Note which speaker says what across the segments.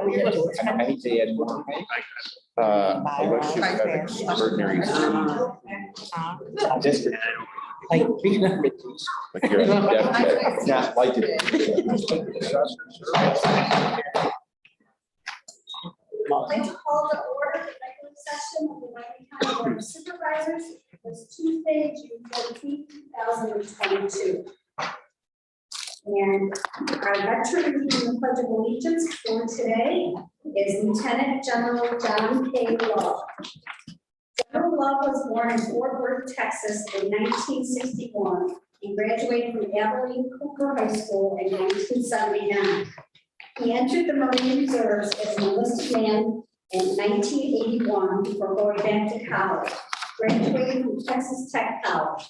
Speaker 1: I hate to add more. Unless you have extraordinary district. Like you're definitely not like it.
Speaker 2: I'd like to call the order the regular session of the Wyoming County Board of Supervisors. It's Tuesday, June 14, 2022. And our veteran leading the Pledge of Allegiance for today is Lieutenant General John K. Love. General Love was born in Fort Worth, Texas in 1961 and graduated from Abilene Cooper High School in 1979. He entered the Marine Reserves as an enlisted man in 1981 before going back to college, graduating from Texas Tech College.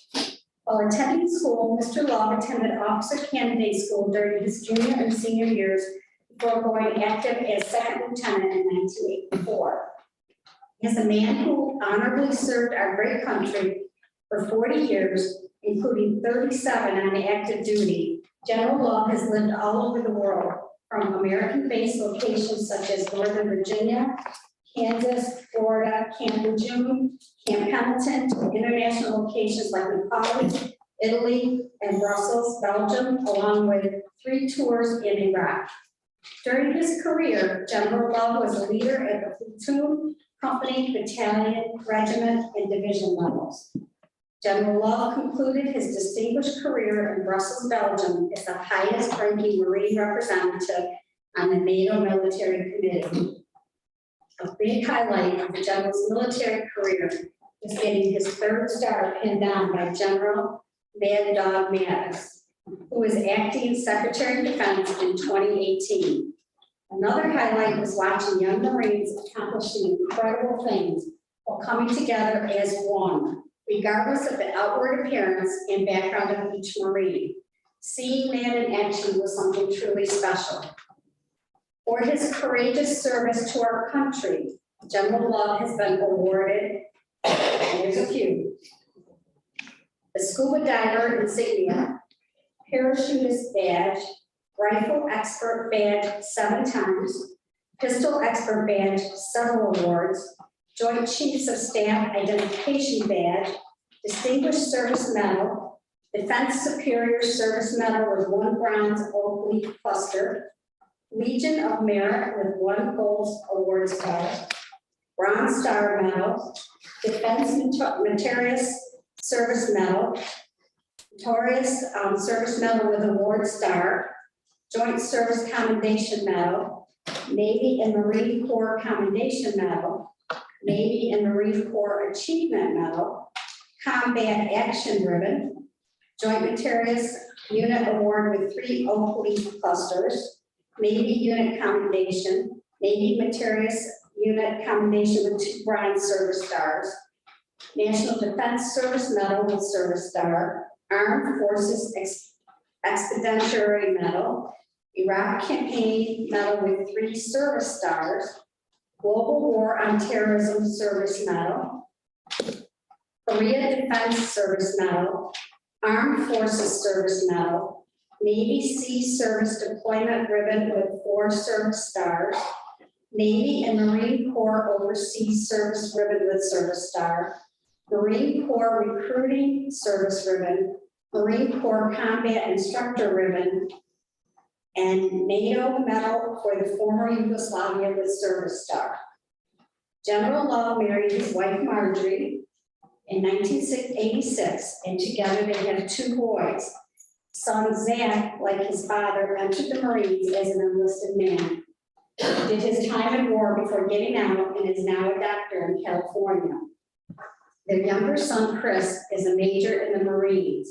Speaker 2: While attending school, Mr. Love attended Officer Candidate School during his junior and senior years before going active as second lieutenant in 1984. As a man who honorably served our great country for 40 years, including 37 on active duty, General Love has lived all over the world, from American-based locations such as Northern Virginia, Kansas, Florida, Camp Lejeune, Camp Pendleton, to international locations like Nepal, Italy, and Brussels, Belgium, along with 3 tours in Iraq. During his career, General Love was a leader at the platoon, company, battalion, regiment, and division levels. General Love concluded his distinguished career in Brussels, Belgium as the highest ranking Marine representative on the NATO Military Committee. A big highlight of the General's military career was getting his 3rd star pinned down by General Mad Dog Mattis, who was acting Secretary of Defense in 2018. Another highlight was watching young Marines accomplishing incredible things while coming together as one, regardless of the outward appearance and background of each Marine. Seeing that in action was something truly special. For his courageous service to our country, General Love has been awarded, here's a few: the Scuba Diver Insignia, Parachutist Badge, Rifle Expert Badge 7 times, Pistol Expert Badge several awards, Joint Chiefs of Staff Identification Badge, Distinguished Service Medal, Defense Superior Service Medal with 1 bronze oak leaf cluster, Legion of Merit with 1 gold award star, Bronze Star Medal, Defense Meritorious Service Medal, Meritorious Service Medal with award star, Joint Service Commendation Medal, Navy and Marine Corps Commendation Medal, Navy and Marine Corps Achievement Medal, Combat Action Ribbon, Joint Meritorious Unit Award with 3 oak leaf clusters, Navy Unit Commendation, Navy Meritorious Unit Commendation with 2 bronze service stars, National Defense Service Medal with service star, Armed Forces Expeditionary Medal, Iraq Campaign Medal with 3 service stars, Global War on Terrorism Service Medal, Korea Defense Service Medal, Armed Forces Service Medal, Navy Sea Service Deployment Ribbon with 4 service stars, Navy and Marine Corps Overseas Service Ribbon with service star, Marine Corps Recruiting Service Ribbon, Marine Corps Combat Instructor Ribbon, and NATO Medal for the former Yugoslavia with service star. General Love married his wife Marjorie in 1986, and together they have 2 boys. Son Zach, like his father, entered the Marines as an enlisted man. Did his time in war before getting out and is now a doctor in California. Their younger son, Chris, is a major in the Marines.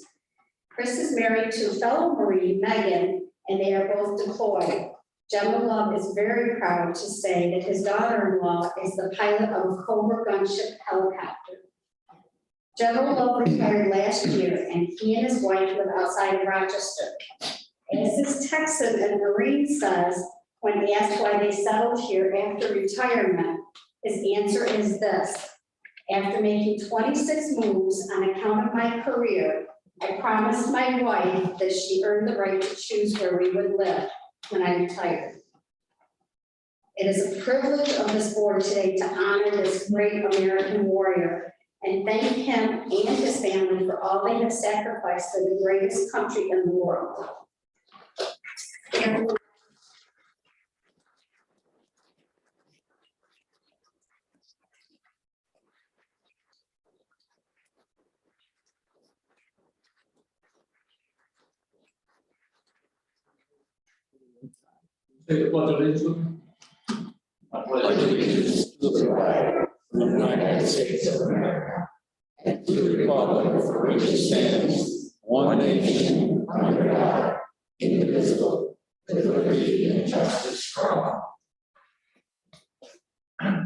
Speaker 2: Chris is married to fellow Marine, Megan, and they are both deployed. General Love is very proud to say that his daughter-in-law is the pilot of a Cobra gunship helicopter. General Love retired last year, and he and his wife live outside of Rochester. As this Texan and Marine says, when asked why they settled here after retirement, his answer is this: after making 26 moves on account of my career, I promised my wife that she earned the right to choose where we would live when I retired. It is a privilege of this board today to honor this great American warrior and thank him and his family for all they have sacrificed for the greatest country in the world.
Speaker 3: Say the pledge of allegiance. I pledge allegiance to the flag of the United States of America and to the republic for which it stands, one nation, under God, indivisible, with liberty and justice for all.
Speaker 2: I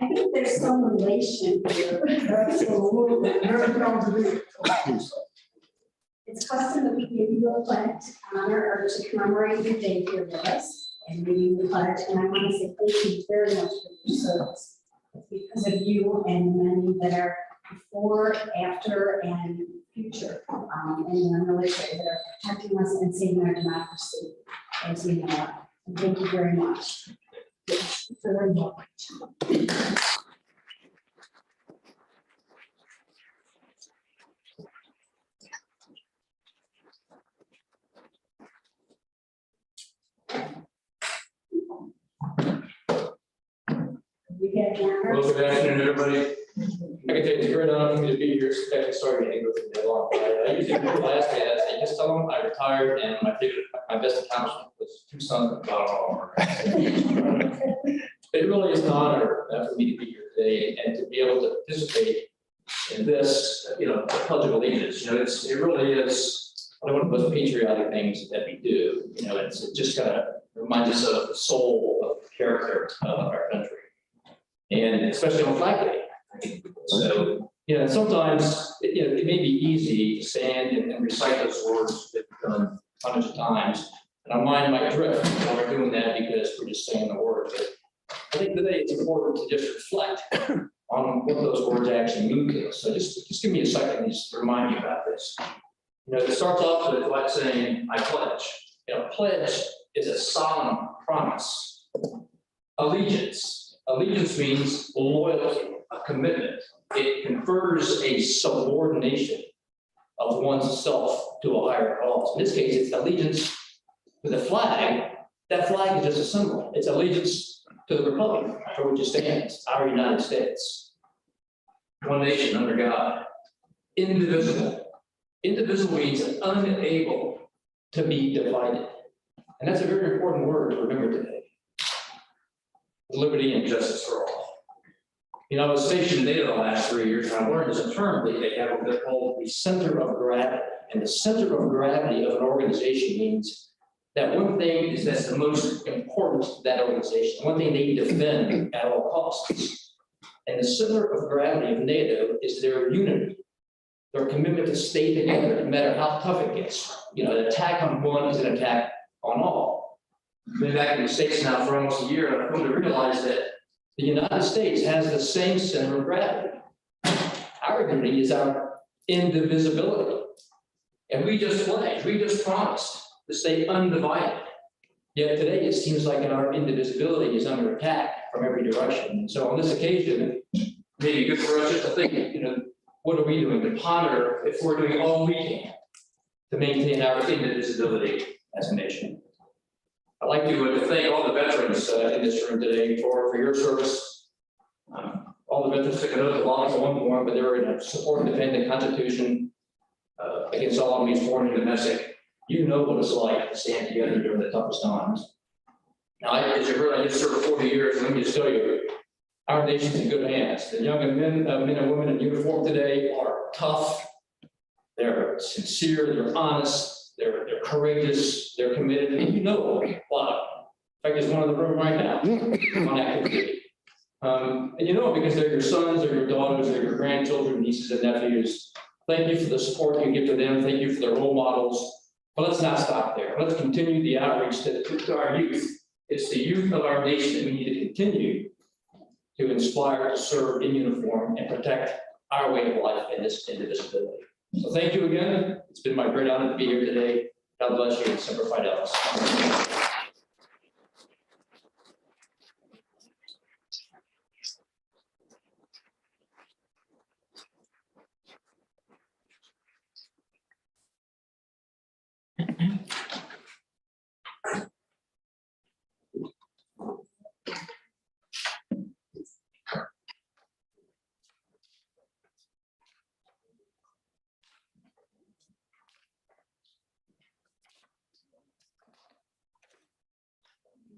Speaker 2: think there's some relation here. It's custom that we give you a plaque to honor or to commemorate your day here with us. And we the pledge, and I want to say thank you very much for your service. It's because of you and many that are before, after, and future in the military that are protecting us and saving our democracy as we know it. And thank you very much. Very much.
Speaker 3: Well, good afternoon, everybody. I can tell you it's a great honor for me to be here. Sorry to hang with you that long. I usually people ask me, I say, just tell them I retired and my best accomplishment was 2 sons and a daughter. It really is an honor for me to be here today and to be able to participate in this, the Pledge of Allegiance. It really is one of the most patriotic things that we do. It just kind of reminds us of the soul of the character of our country. And especially on Flag Day. So, sometimes, it may be easy to stand and recite those words that we've done hundreds of times. And our mind might drift while we're doing that because we're just saying the words. But I think today it's important to just reflect on what those words actually mean to us. So just give me a second and just remind you about this. It starts off with like saying, I pledge. Pledge is a solemn promise. Allegiance means loyalty, a commitment. It confers a subordination of one's self to a higher cause. In this case, it's allegiance to the flag. That flag is just a symbol. It's allegiance to the republic for which it stands, our United States. One nation under God. Indivisible. Indivisible means unable to be divided. And that's a very important word to remember today. Liberty and justice for all. I was stationed in NATO the last 3 years, and I learned there's a term that they have what they call the center of gravity. And the center of gravity of an organization means that one thing is that's the most important to that organization, one thing they defend at all costs. And the center of gravity of NATO is their unity, their commitment to stay together, no matter how tough it gets. An attack on one is an attack on all. I've been back in the States now for almost a year, and I've come to realize that the United States has the same center of gravity. Our unity is our indivisibility. And we just pledged, we just promised to stay undivided. Yet today it seems like our indivisibility is under attack from every direction. And so on this occasion, it may be good for us just to think, what are we doing to ponder if we're doing all we can to maintain our indivisibility as a nation. I'd like to thank all the veterans in this room today for your service. All the veterans took an oath of office at one point, but they were in support and defend the Constitution against all enemies, foreign and domestic. You know what it's like to stand together during the toughest times. Now, as you heard, I just served 40 years, and let me just tell you, our nation's in good hands. The young men and women in uniform today are tough, they're sincere, they're honest. They're courageous, they're committed, and a lot. In fact, there's one in the room right now on activity. And because they're your sons, they're your daughters, they're your grandchildren, nieces and nephews. Thank you for the support you give to them. Thank you for the role models. But let's not stop there. Let's continue the outreach to our youth. It's the youth of our nation that we need to continue to inspire to serve in uniform and protect our way of life and this indivisibility. So thank you again. It's been my great honor to be here today. God bless you and Semper Fidelis.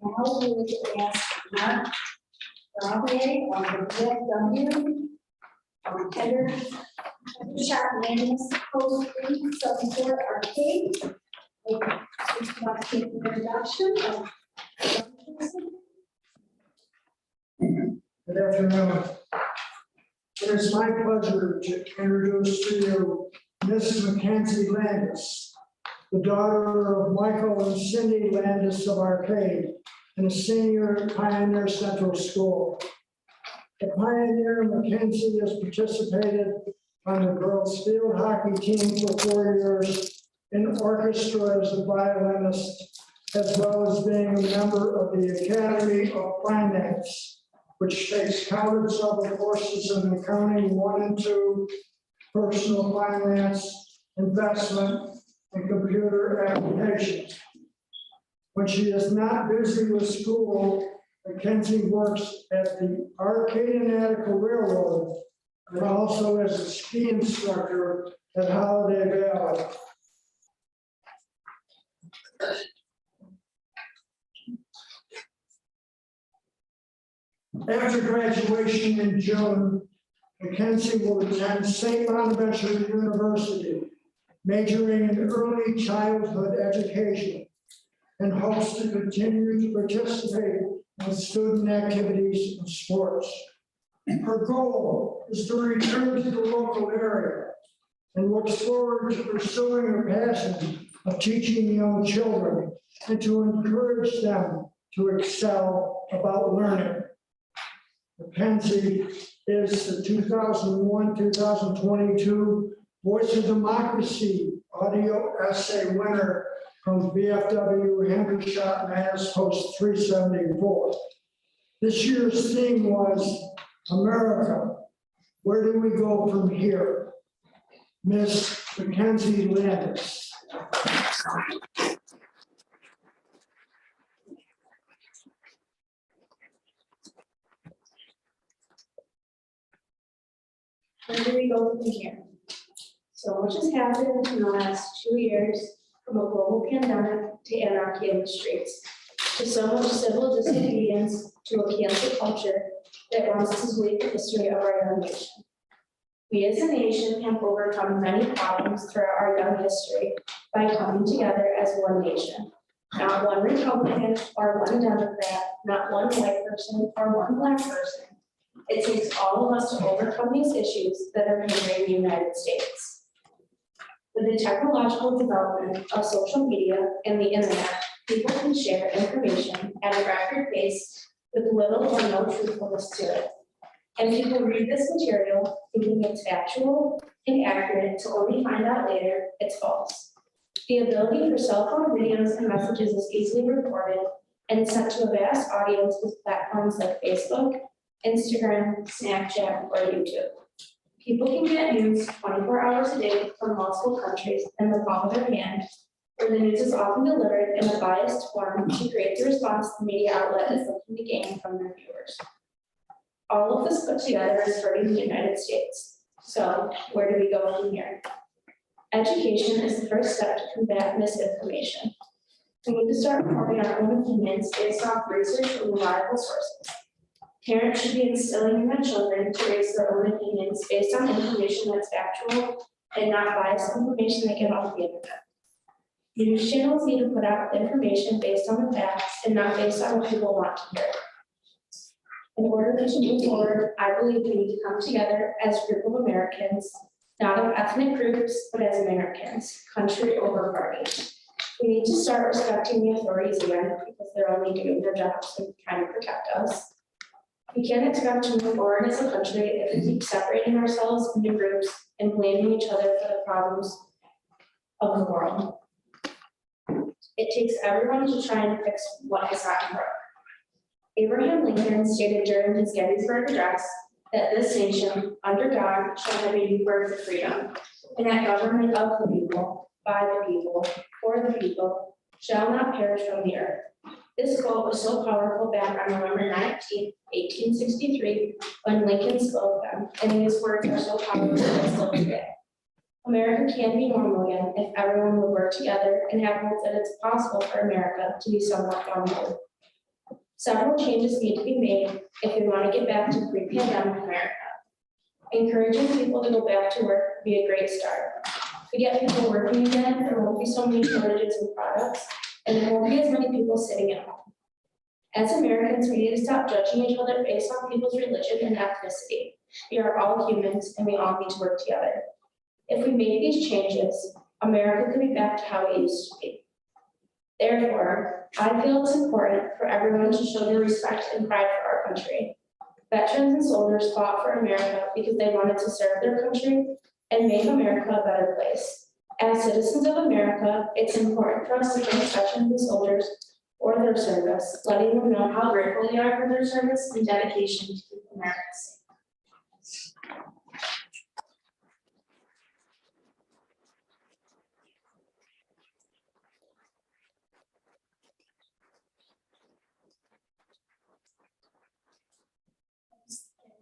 Speaker 2: Now we would ask Mark Robbier on the VFW on Tender Shop Landis Post 374 Arcade. We want to take the introduction of.
Speaker 4: Good afternoon. It is my pleasure to introduce to you Mrs. Mackenzie Landis, the daughter of Michael and Cindy Landis of Arcade, and a senior at Pioneer Central School. At Pioneer, Mackenzie has participated on the girls' field hockey team for 4 years, in orchestra as a violinist, as well as being a member of the Academy of Finance, which takes college level courses in accounting 1 and 2, personal finance, investment, and computer applications. When she is not busy with school, Mackenzie works at the Arcadian-Attica Railroad and also as a ski instructor at Holiday Valley. After graduation in June, Mackenzie will attend St. Bonaventure University, majoring in early childhood education, and hopes to continue to participate in student activities and sports. Her goal is to return to the local area and looks forward to pursuing her passion of teaching young children and to encourage them to excel about learning. Mackenzie is the 2001-2022 Voice of Democracy audio essay winner from VFW Hendershot, Mass. Post 374. This year's theme was America, where do we go from here? Miss Mackenzie Landis.
Speaker 2: Where do we go from here? So much has happened in the last 2 years, from a global pandemic to anarchy in the streets, to so much civil disobedience, to a cancel culture that wants to sweep the history of our young nation. We as a nation have overcome many problems throughout our young history by coming together as one nation. Not one Republican or one Democrat, not one white person or one Black person. It takes all of us to overcome these issues that are hindering the United States. With the technological development of social media and the internet, people can share information at a record pace with little or no truthfulness to it. And people read this material thinking it's factual and accurate to only find out later it's false. The ability for cell phone videos and messages is easily recorded and sent to a vast audience with platforms like Facebook, Instagram, Snapchat, or YouTube. People can get news 24 hours a day from multiple countries in the palm of their hand, where the news is often delivered in a biased form to create the response the media outlet is looking to gain from their viewers. All of this put together is hurting the United States. So where do we go from here? Education is the first step to combat misinformation. We need to start forming our own opinions based off research from reliable sources. Parents should be instilling in their children to raise their own opinions based on information that's factual and not biased information they get off the internet. News channels need to put out information based on the facts and not based on what people want to hear. In order to move forward, I believe we need to come together as a group of Americans
Speaker 5: not of ethnic groups, but as Americans, country over party. We need to start respecting the authorities again because they're only doing their jobs and trying to protect us. We can't expect to move forward as a country if we keep separating ourselves into groups and blaming each other for the problems of the world. It takes everyone to try and fix what has gotten broke. Abraham Lincoln stated during his Gettysburg Address that this nation, under God, shall have a new birth of freedom, and that government of the people, by the people, for the people, shall not perish from the earth. This quote was so powerful back on November 19, 1863, when Lincoln spoke them, and his words are so powerful still today. America can be normal again if everyone will work together and have hope that it's possible for America to be somewhat normal. Several changes need to be made if we want to get back to pre-pandemic America. Encouraging people to go back to work would be a great start. If we get people working again, there won't be so many shortages in products, and there won't be as many people sitting at home. As Americans, we need to stop judging each other based on people's religion and ethnicity. We are all humans, and we all need to work together. If we make these changes, America could be back to how it used to be. Therefore, I feel it's important for everyone to show their respect and pride for our country. Veterans and soldiers fought for America because they wanted to serve their country and make America a better place. As citizens of America, it's important for us to thank veterans and soldiers for their service, letting them know how grateful they are for their service and dedication to keep America safe.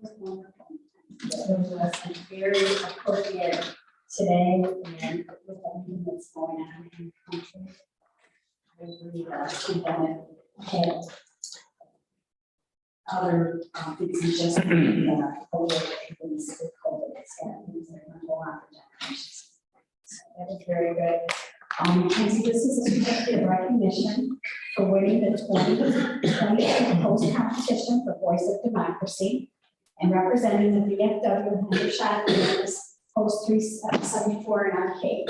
Speaker 2: It was very appropriate today and with everything that's going on in the country. I agree that we don't have other things than just COVID, things with COVID, it's got things that are going to go on for generations. So that is very good. Casey, this is a certificate of recognition for winning the 2020 post competition for Voice of Democracy and representing the VFW Hendershot Campus Post 374 in Arcade.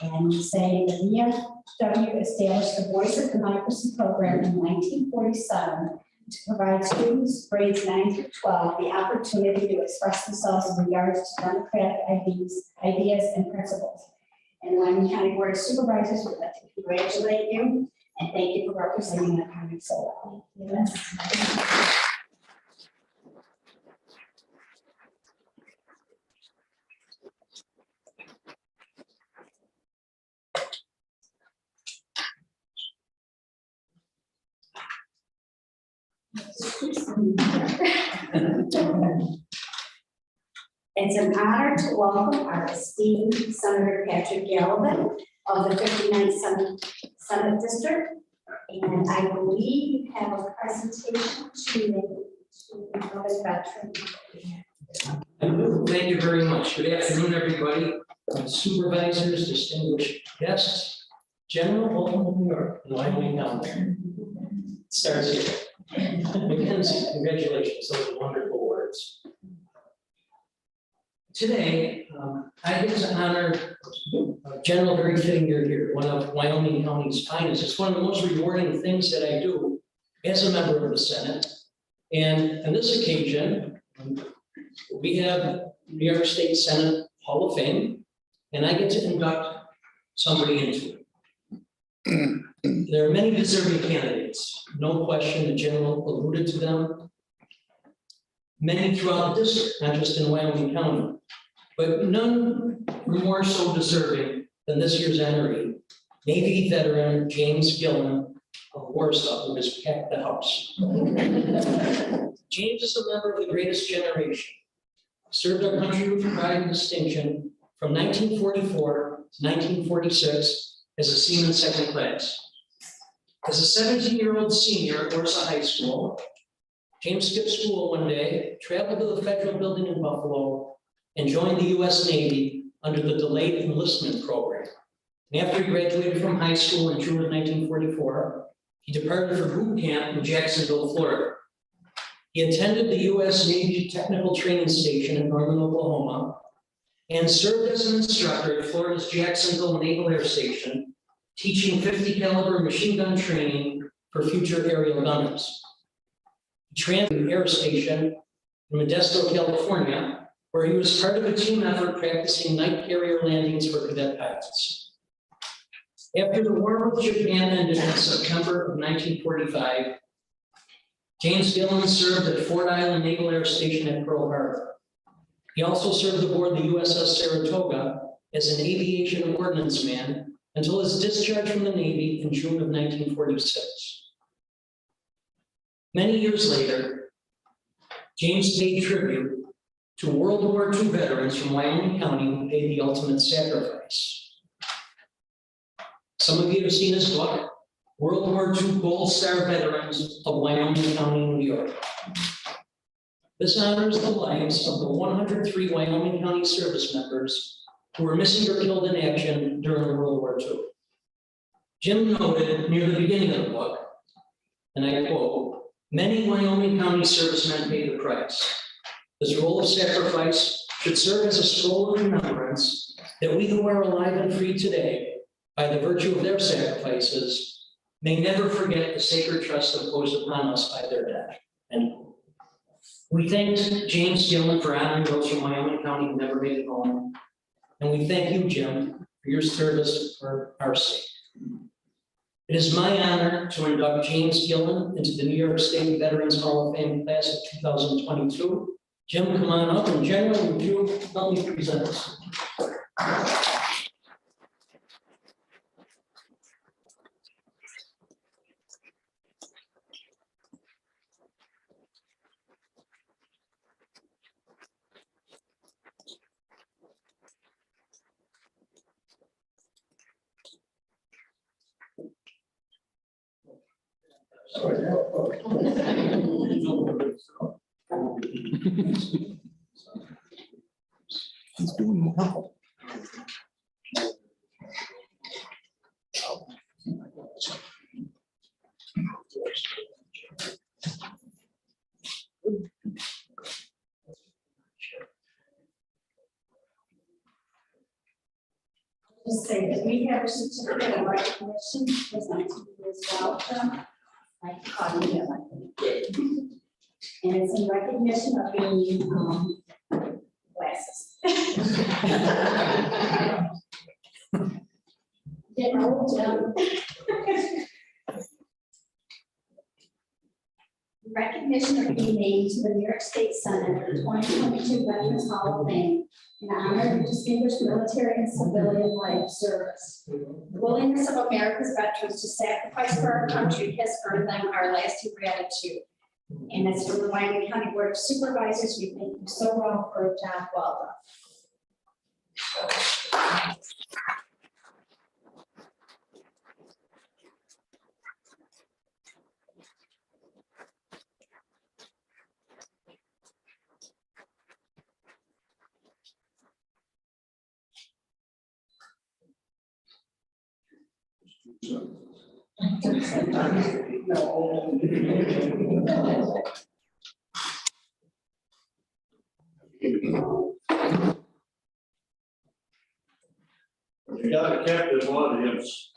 Speaker 2: And we say the VFW established the Voice of Democracy program in 1947 to provide students grades 9 through 12 the opportunity to express themselves in regards to democratic ideas and principles. And Wyoming County Board of Supervisors would like to congratulate you and thank you for representing the county so well. Yes. It's an honor to welcome our esteemed Senator Patrick Gallivan of the 59th Senate District. And I believe you have a presentation to make to the veteran.
Speaker 3: Thank you very much. Good afternoon, everybody. Supervisors, distinguished guests, General, welcome to New York, and Wyoming County. Starts here. Mackenzie, congratulations, those are wonderful words. Today, I get to honor General, very fitting you're here, one of Wyoming County's finest. It's one of the most rewarding things that I do as a member of the Senate. And on this occasion, we have New York State Senate Hall of Fame, and I get to induct somebody into it. There are many deserving candidates, no question. The General alluded to them. Many throughout the district, not just in Wyoming County, but none were more so deserving than this year's honoree, Navy veteran James Gillen of Warsaw, who has packed the house. James is a member of the greatest generation, served our country with pride and distinction from 1944 to 1946 as a seaman second class. As a 17-year-old senior at Warsaw High School, James skipped school one day, traveled to the federal building in Buffalo, and joined the U.S. Navy under the delayed enlistment program. And after he graduated from high school in June of 1944, he departed for boot camp in Jacksonville, Florida. He attended the U.S. Navy Technical Training Station in Norman, Oklahoma, and served as an instructor at Florida's Jacksonville Naval Air Station, teaching 50 caliber machine gun training for future aerial gunners. He trained at the Air Station in Modesto, California, where he was part of a team effort practicing night carrier landings for cadet pilots. After the war with Japan ended in September of 1945, James Gillen served at Ford Island Naval Air Station at Pearl Harbor. He also served aboard the USS Saratoga as an aviation ordnance man until his discharge from the Navy in June of 1946. Many years later, James paid tribute to World War II veterans from Wyoming County who paid the ultimate sacrifice. Some of you have seen his book, World War II Gold Star Veterans of Wyoming County, New York. This honors the lives of the 103 Wyoming County service members who were missing or killed in action during World War II. Jim noted near the beginning of the book, and I quote, "Many Wyoming County servicemen paid the price. This role of sacrifice should serve as a scroll of remembrance that we who are alive and free today, by the virtue of their sacrifices, may never forget the sacred trust imposed upon us by their death." End quote. We thank James Gillen for honoring those from Wyoming County who never made it home. And we thank you, Jim, for your service for our sake. It is my honor to induct James Gillen into the New York State Veterans Hall of Fame class of 2022. Jim, come on up, and General, would you help me present this?
Speaker 6: He's doing well.
Speaker 2: Just say that we have a certificate of recognition presented to you as well. I caught you, I think. And it's in recognition of your glasses. Getting old, recognition of being named to the New York State Senate 2022 Veterans Hall of Fame in honor of distinguished military and civilian life service. The willingness of America's veterans to sacrifice for our country has earned them our lasting gratitude. And as for the Wyoming County Board of Supervisors, we thank you so well for a job well done.
Speaker 7: You got a captive audience.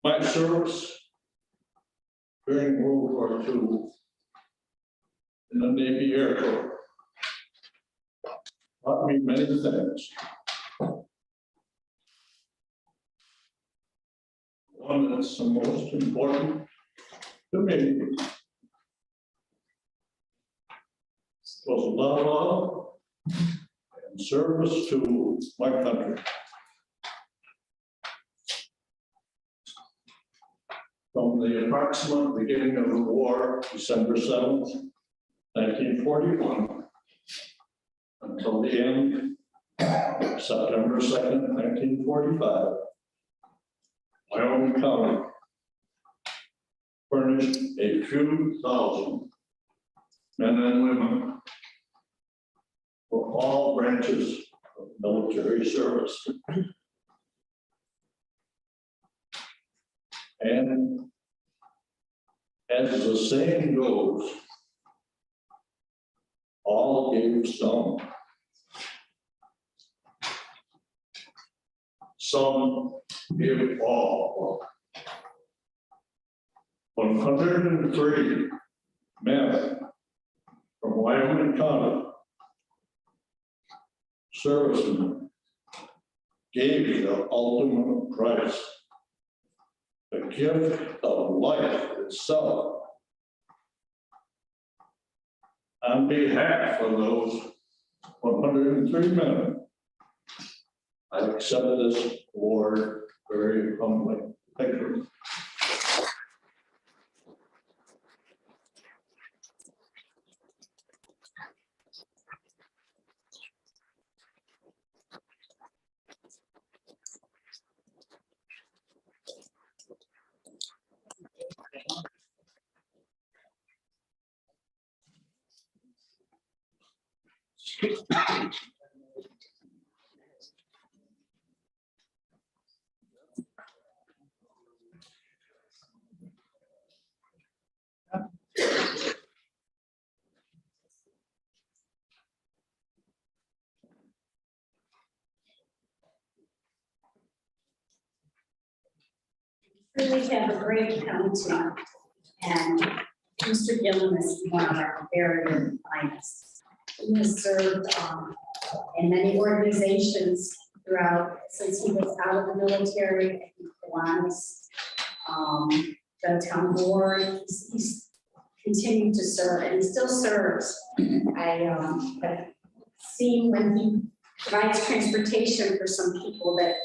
Speaker 7: My service during World War II in the Navy Air Corps taught me many things. One that's the most important to me was love and service to my country. From the approximate beginning of the war, December 7th, 1941, until the end, September 2nd, 1945, Wyoming County furnished a few thousand men and women for all branches of military service. And as the saying goes, all gave some. Some give all. 103 men from Wyoming County, servicemen, gave the ultimate price, the gift of life itself. On behalf of those 103 men, I accept this award very humbly. Thank you.
Speaker 2: Really have a great county, and Mr. Gillum is one of our very, very finest. He has served in many organizations throughout, since he was out of the military, Kiwanis, the town board. He's continued to serve, and he still serves. I have seen when he provides transportation for some people that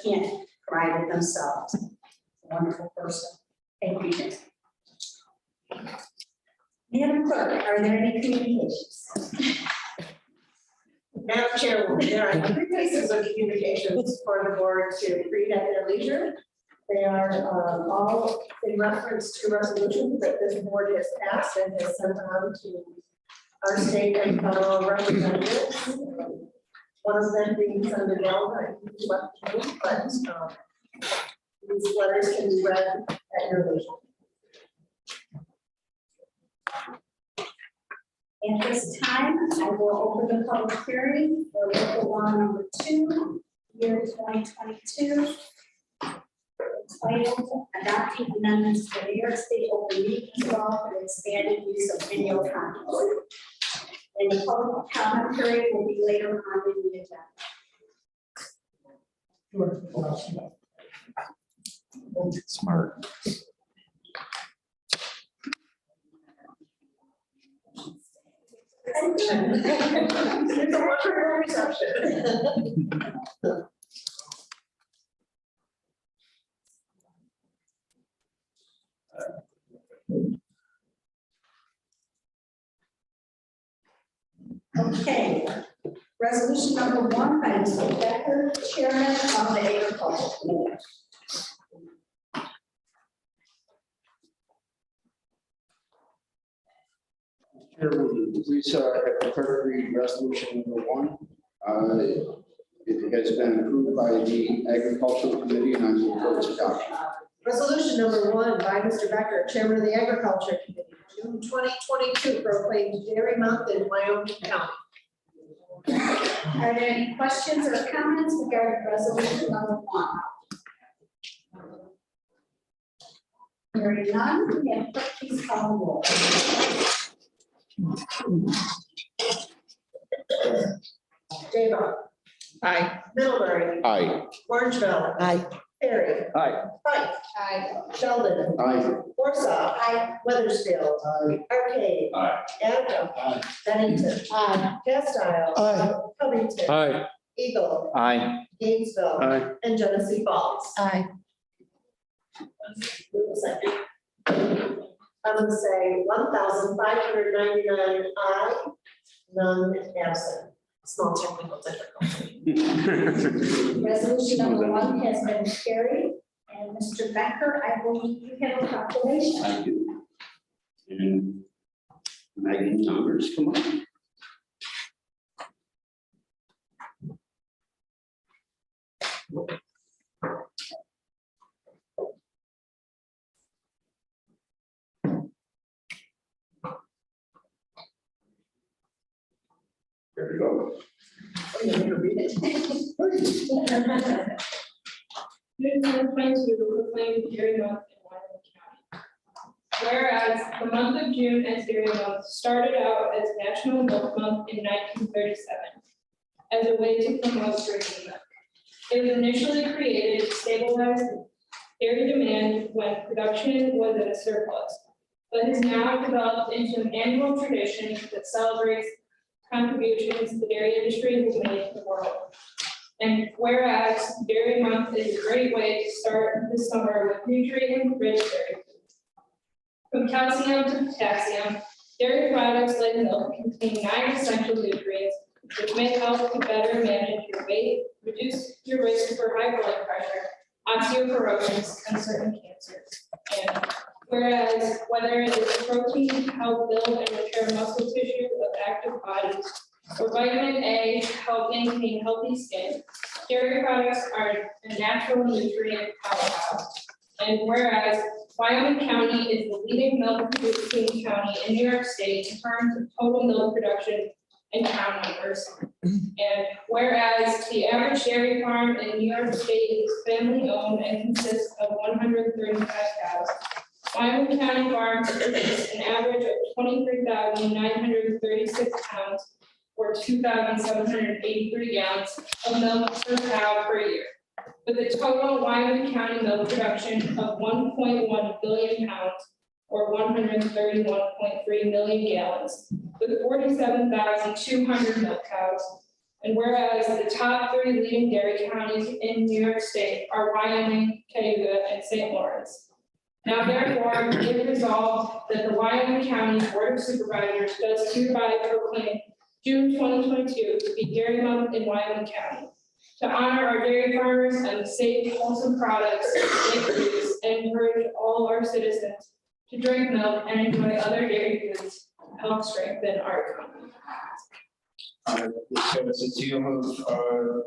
Speaker 2: can't provide it themselves. Wonderful person. Thank you, Jim. Madam Clerk, are there any communications?
Speaker 8: Madam Chairwoman, there are 3 pieces of communications for the board to read at their leisure. They are all in reference to resolutions that this board has passed and has sent on to our state and federal representatives. One of them being Senator Galvin, he left the room, but these letters can be read at your leisure.
Speaker 2: At this time, I will open the public hearing for local law number 2, year 2022. Titled Adopting Amendments to the New York State Open Meetings Law for the expanded use of video conferencing. And the public comment period will be later on in the agenda.
Speaker 6: Smart.
Speaker 8: It's a wonderful reception.
Speaker 2: Okay, resolution number 1 by Mr. Becker, Chairman of the Agriculture Committee.
Speaker 9: Please have the clerk read resolution number 1. It has been approved by the Agricultural Committee and I move for its adoption.
Speaker 8: Resolution number 1 by Mr. Becker, Chairman of the Agriculture Committee, June 2022, proclaimed Dairy Month in Wyoming County.
Speaker 2: Are there any questions or comments regarding resolution number 1? Hearing none, may clerk please call the roll.
Speaker 8: Javon.
Speaker 6: Aye.
Speaker 8: Middlebury.
Speaker 1: Aye.
Speaker 8: Orangeville.
Speaker 6: Aye.
Speaker 8: Perry.
Speaker 1: Aye.
Speaker 8: Pike. Aye. Sheldon.
Speaker 9: Aye.
Speaker 8: Warsaw. Aye. Weathersfield.
Speaker 9: Aye.
Speaker 8: Arcade.
Speaker 7: Aye.
Speaker 8: Adams.
Speaker 9: Aye.
Speaker 8: Bennington.
Speaker 5: Aye.
Speaker 8: Castile.
Speaker 6: Aye.
Speaker 8: Covington.
Speaker 6: Aye.
Speaker 8: Eagle.
Speaker 1: Aye.
Speaker 8: Gainesville.
Speaker 6: Aye.
Speaker 8: And Genesee Falls.
Speaker 5: Aye.
Speaker 8: I'm going to say 1,599 aye, none absent. Small technical difficulty.
Speaker 2: Resolution number 1 has been carried. And Mr. Becker, I believe you have a proclamation.
Speaker 9: I do. And Megan numbers, come on. There we go.
Speaker 8: Oh, you need to read it.
Speaker 5: 2022 proclaimed Dairy Month in Wyoming County. Whereas the month of June as Dairy Month started out as National Milk Month in 1937 as a way to promote drinking milk. It was initially created to stabilize dairy demand when production was at a surplus, but has now developed into an annual tradition that celebrates contributions the dairy industry has made to the world. And whereas Dairy Month is a great way to start the summer with nutrient-rich dairy foods. From calcium to potassium, dairy products like milk contain 9 essential nutrients which may help to better manage your weight, reduce your risk for high blood pressure, osteoporosis, and certain cancers. And whereas whether it is protein to help build and repair muscle tissue of active bodies, or vitamin A to help maintain healthy skin, dairy products are a natural nutrient powerhouse. And whereas Wyoming County is the leading milk producing county in New York State in terms of total milk production and cow numbers. And whereas the average dairy farm in New York State is family owned and consists of 135 cows, Wyoming County farms produce an average of 23,936 pounds or 2,783 gallons of milk per cow per year, with a total Wyoming County milk production of 1.1 billion pounds or 131.3 million gallons, with 47,200 milk cows. And whereas the top 3 leading dairy counties in New York State are Wyoming, Cayuga, and St. Lawrence. Now therefore, be it resolved that the Wyoming County Board of Supervisors does hereby proclaim June 2022 to be Dairy Month in Wyoming County, to honor our dairy farmers and the safe, wholesome products they produce, and encourage all our citizens to drink milk and enjoy other dairy foods to help strengthen our economy.
Speaker 9: This is a seal of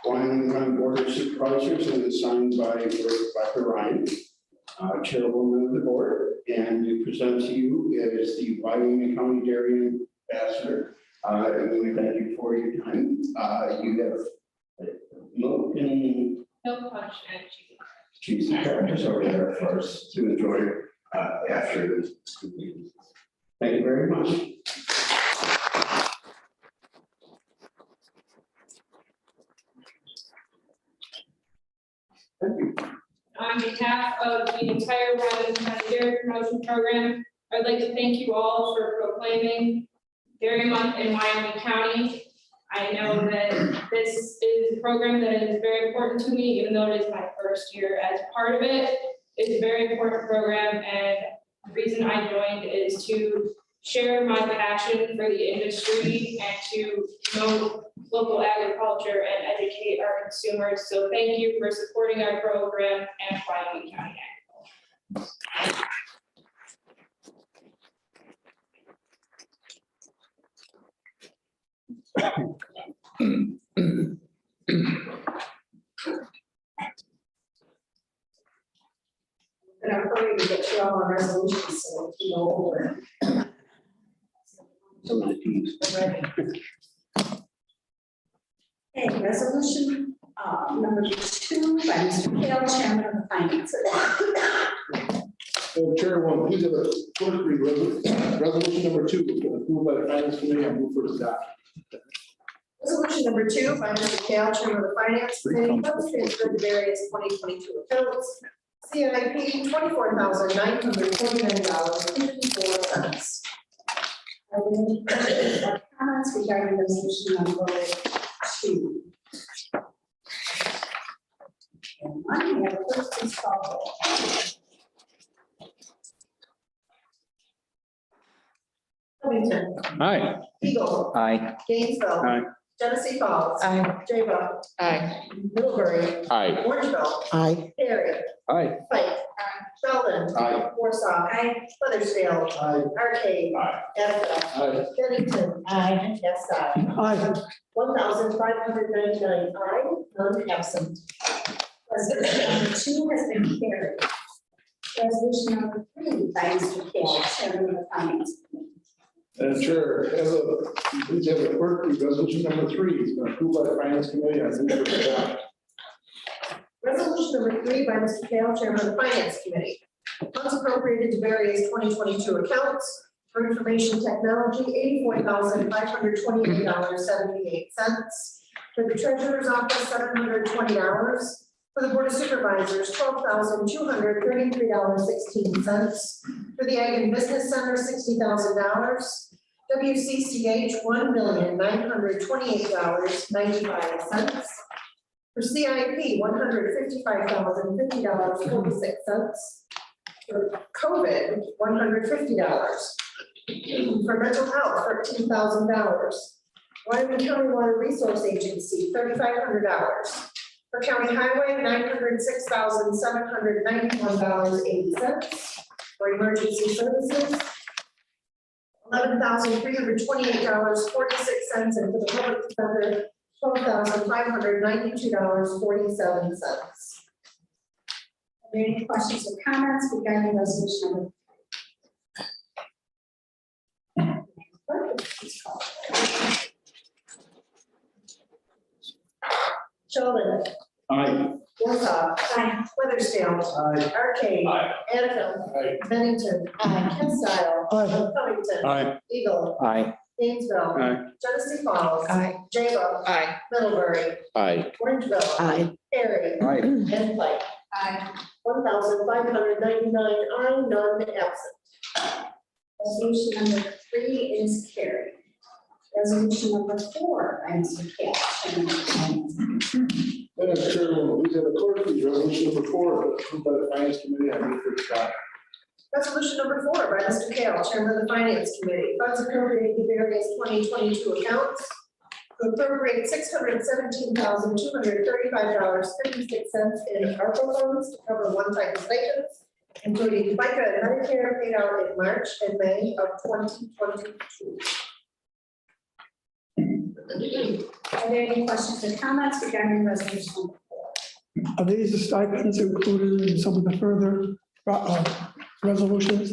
Speaker 9: Wyoming County Board of Supervisors and is signed by Dr. Ryan, Chairwoman of the board, and we present to you is the Wyoming County Dairy Ambassador. And we thank you for your time. You have milk and
Speaker 5: Milk punch and cheese.
Speaker 9: cheese crackers over there for us to enjoy after this. Thank you very much. Thank you.
Speaker 5: On behalf of the entire Wyoming County Dairy Promotion Program, I'd like to thank you all for proclaiming Dairy Month in Wyoming County. I know that this is a program that is very important to me, even though it is my first year as part of it. It's a very important program, and the reason I joined is to share my passion for the industry and to promote local agriculture and educate our consumers. So thank you for supporting our program and Wyoming County Agriculture.
Speaker 8: And I'm hurrying to get you all our resolutions, so you know over.
Speaker 9: Some of the teams.
Speaker 8: Ready.
Speaker 2: Okay, resolution number 2 by Mr. Kale, Chairman of the Finance.
Speaker 7: Chairwoman, please have a first read resolution number 2, approved by the Finance Committee. I move for adoption.
Speaker 8: Resolution number 2 by Mr. Kale, Chairman of the Finance Committee, funds transferred to various 2022 accounts. CIP $24,949.54.
Speaker 2: Are there any questions or comments regarding resolution number 2? And one, we have a first please call roll.
Speaker 8: Covington.
Speaker 6: Aye.
Speaker 8: Eagle.
Speaker 6: Aye.
Speaker 8: Gainesville.
Speaker 6: Aye.
Speaker 8: Genesee Falls.
Speaker 6: Aye.
Speaker 8: Jaybrook.
Speaker 6: Aye.
Speaker 8: Middlebury.
Speaker 6: Aye.
Speaker 8: Orangeville.
Speaker 6: Aye.
Speaker 8: Perry.
Speaker 6: Aye.
Speaker 8: Pike. Sheldon.
Speaker 9: Aye.
Speaker 8: Warsaw. Weathersfield.
Speaker 7: Aye.
Speaker 8: Arcade.
Speaker 9: Aye.
Speaker 8: Attica.
Speaker 7: Aye.
Speaker 8: Bennington.
Speaker 2: Aye.
Speaker 8: Castile.
Speaker 4: Aye.
Speaker 8: 1,599 aye, none absent.
Speaker 2: Resolution number 2 has been carried. Resolution number 3 by Mr. Kale, Chairman of the Finance Committee.
Speaker 7: And Chair, please have the clerk read resolution number 3. It's been approved by the Finance Committee. I move for adopt.
Speaker 8: Resolution number 3 by Mr. Kale, Chairman of the Finance Committee. Funds appropriated to various 2022 accounts. For information technology, $84,528.78. For the treasurer's office, $720. For the board of supervisors, $12,233.16. For the Ag and Business Center, $60,000. WCCH, $1,928.95. For CIP, $155,050.46. For COVID, $150. For mental health, $13,000. Wyoming County Water Resource Agency, $3,500. For county highway, $906,791.80. For emergency services, $11,328.46, and for the public defender, $12,592.47.
Speaker 2: Are there any questions or comments regarding resolution number?
Speaker 8: Sheldon.
Speaker 7: Aye.
Speaker 8: Warsaw.
Speaker 2: Aye.
Speaker 8: Weathersfield.
Speaker 7: Aye.
Speaker 8: Arcade.
Speaker 3: Aye.
Speaker 8: Annabelle.
Speaker 7: Aye.
Speaker 8: Bennington. Kensile.
Speaker 4: Aye.
Speaker 8: Covington.
Speaker 7: Aye.
Speaker 8: Eagle.
Speaker 6: Aye.
Speaker 8: Gainesville.
Speaker 7: Aye.
Speaker 8: Genesee Falls. Jago.
Speaker 6: Aye.
Speaker 8: Middlebury.
Speaker 1: Aye.
Speaker 8: Orangeville.
Speaker 6: Aye.
Speaker 8: Perry.
Speaker 1: Aye.
Speaker 8: And Pike.
Speaker 2: Aye.
Speaker 8: 1,599 aye, none absent.
Speaker 2: Resolution number 3 is carried. Resolution number 4 by Mr. Kale, Chairman of the Finance Committee.
Speaker 7: Madam Chairwoman, please have the clerk read resolution number 4. Approved by the Finance Committee. I move for adopt.
Speaker 8: Resolution number 4 by Mr. Kale, Chairman of the Finance Committee. Funds appropriated to various 2022 accounts. To appropriate $617,235.56 in ARPA funds to cover one-time stipends, including FICA and Medicare paid out in March and May of 2022.
Speaker 2: Are there any questions or comments regarding resolution number 4?
Speaker 4: Are these the stipends included in some of the further resolutions?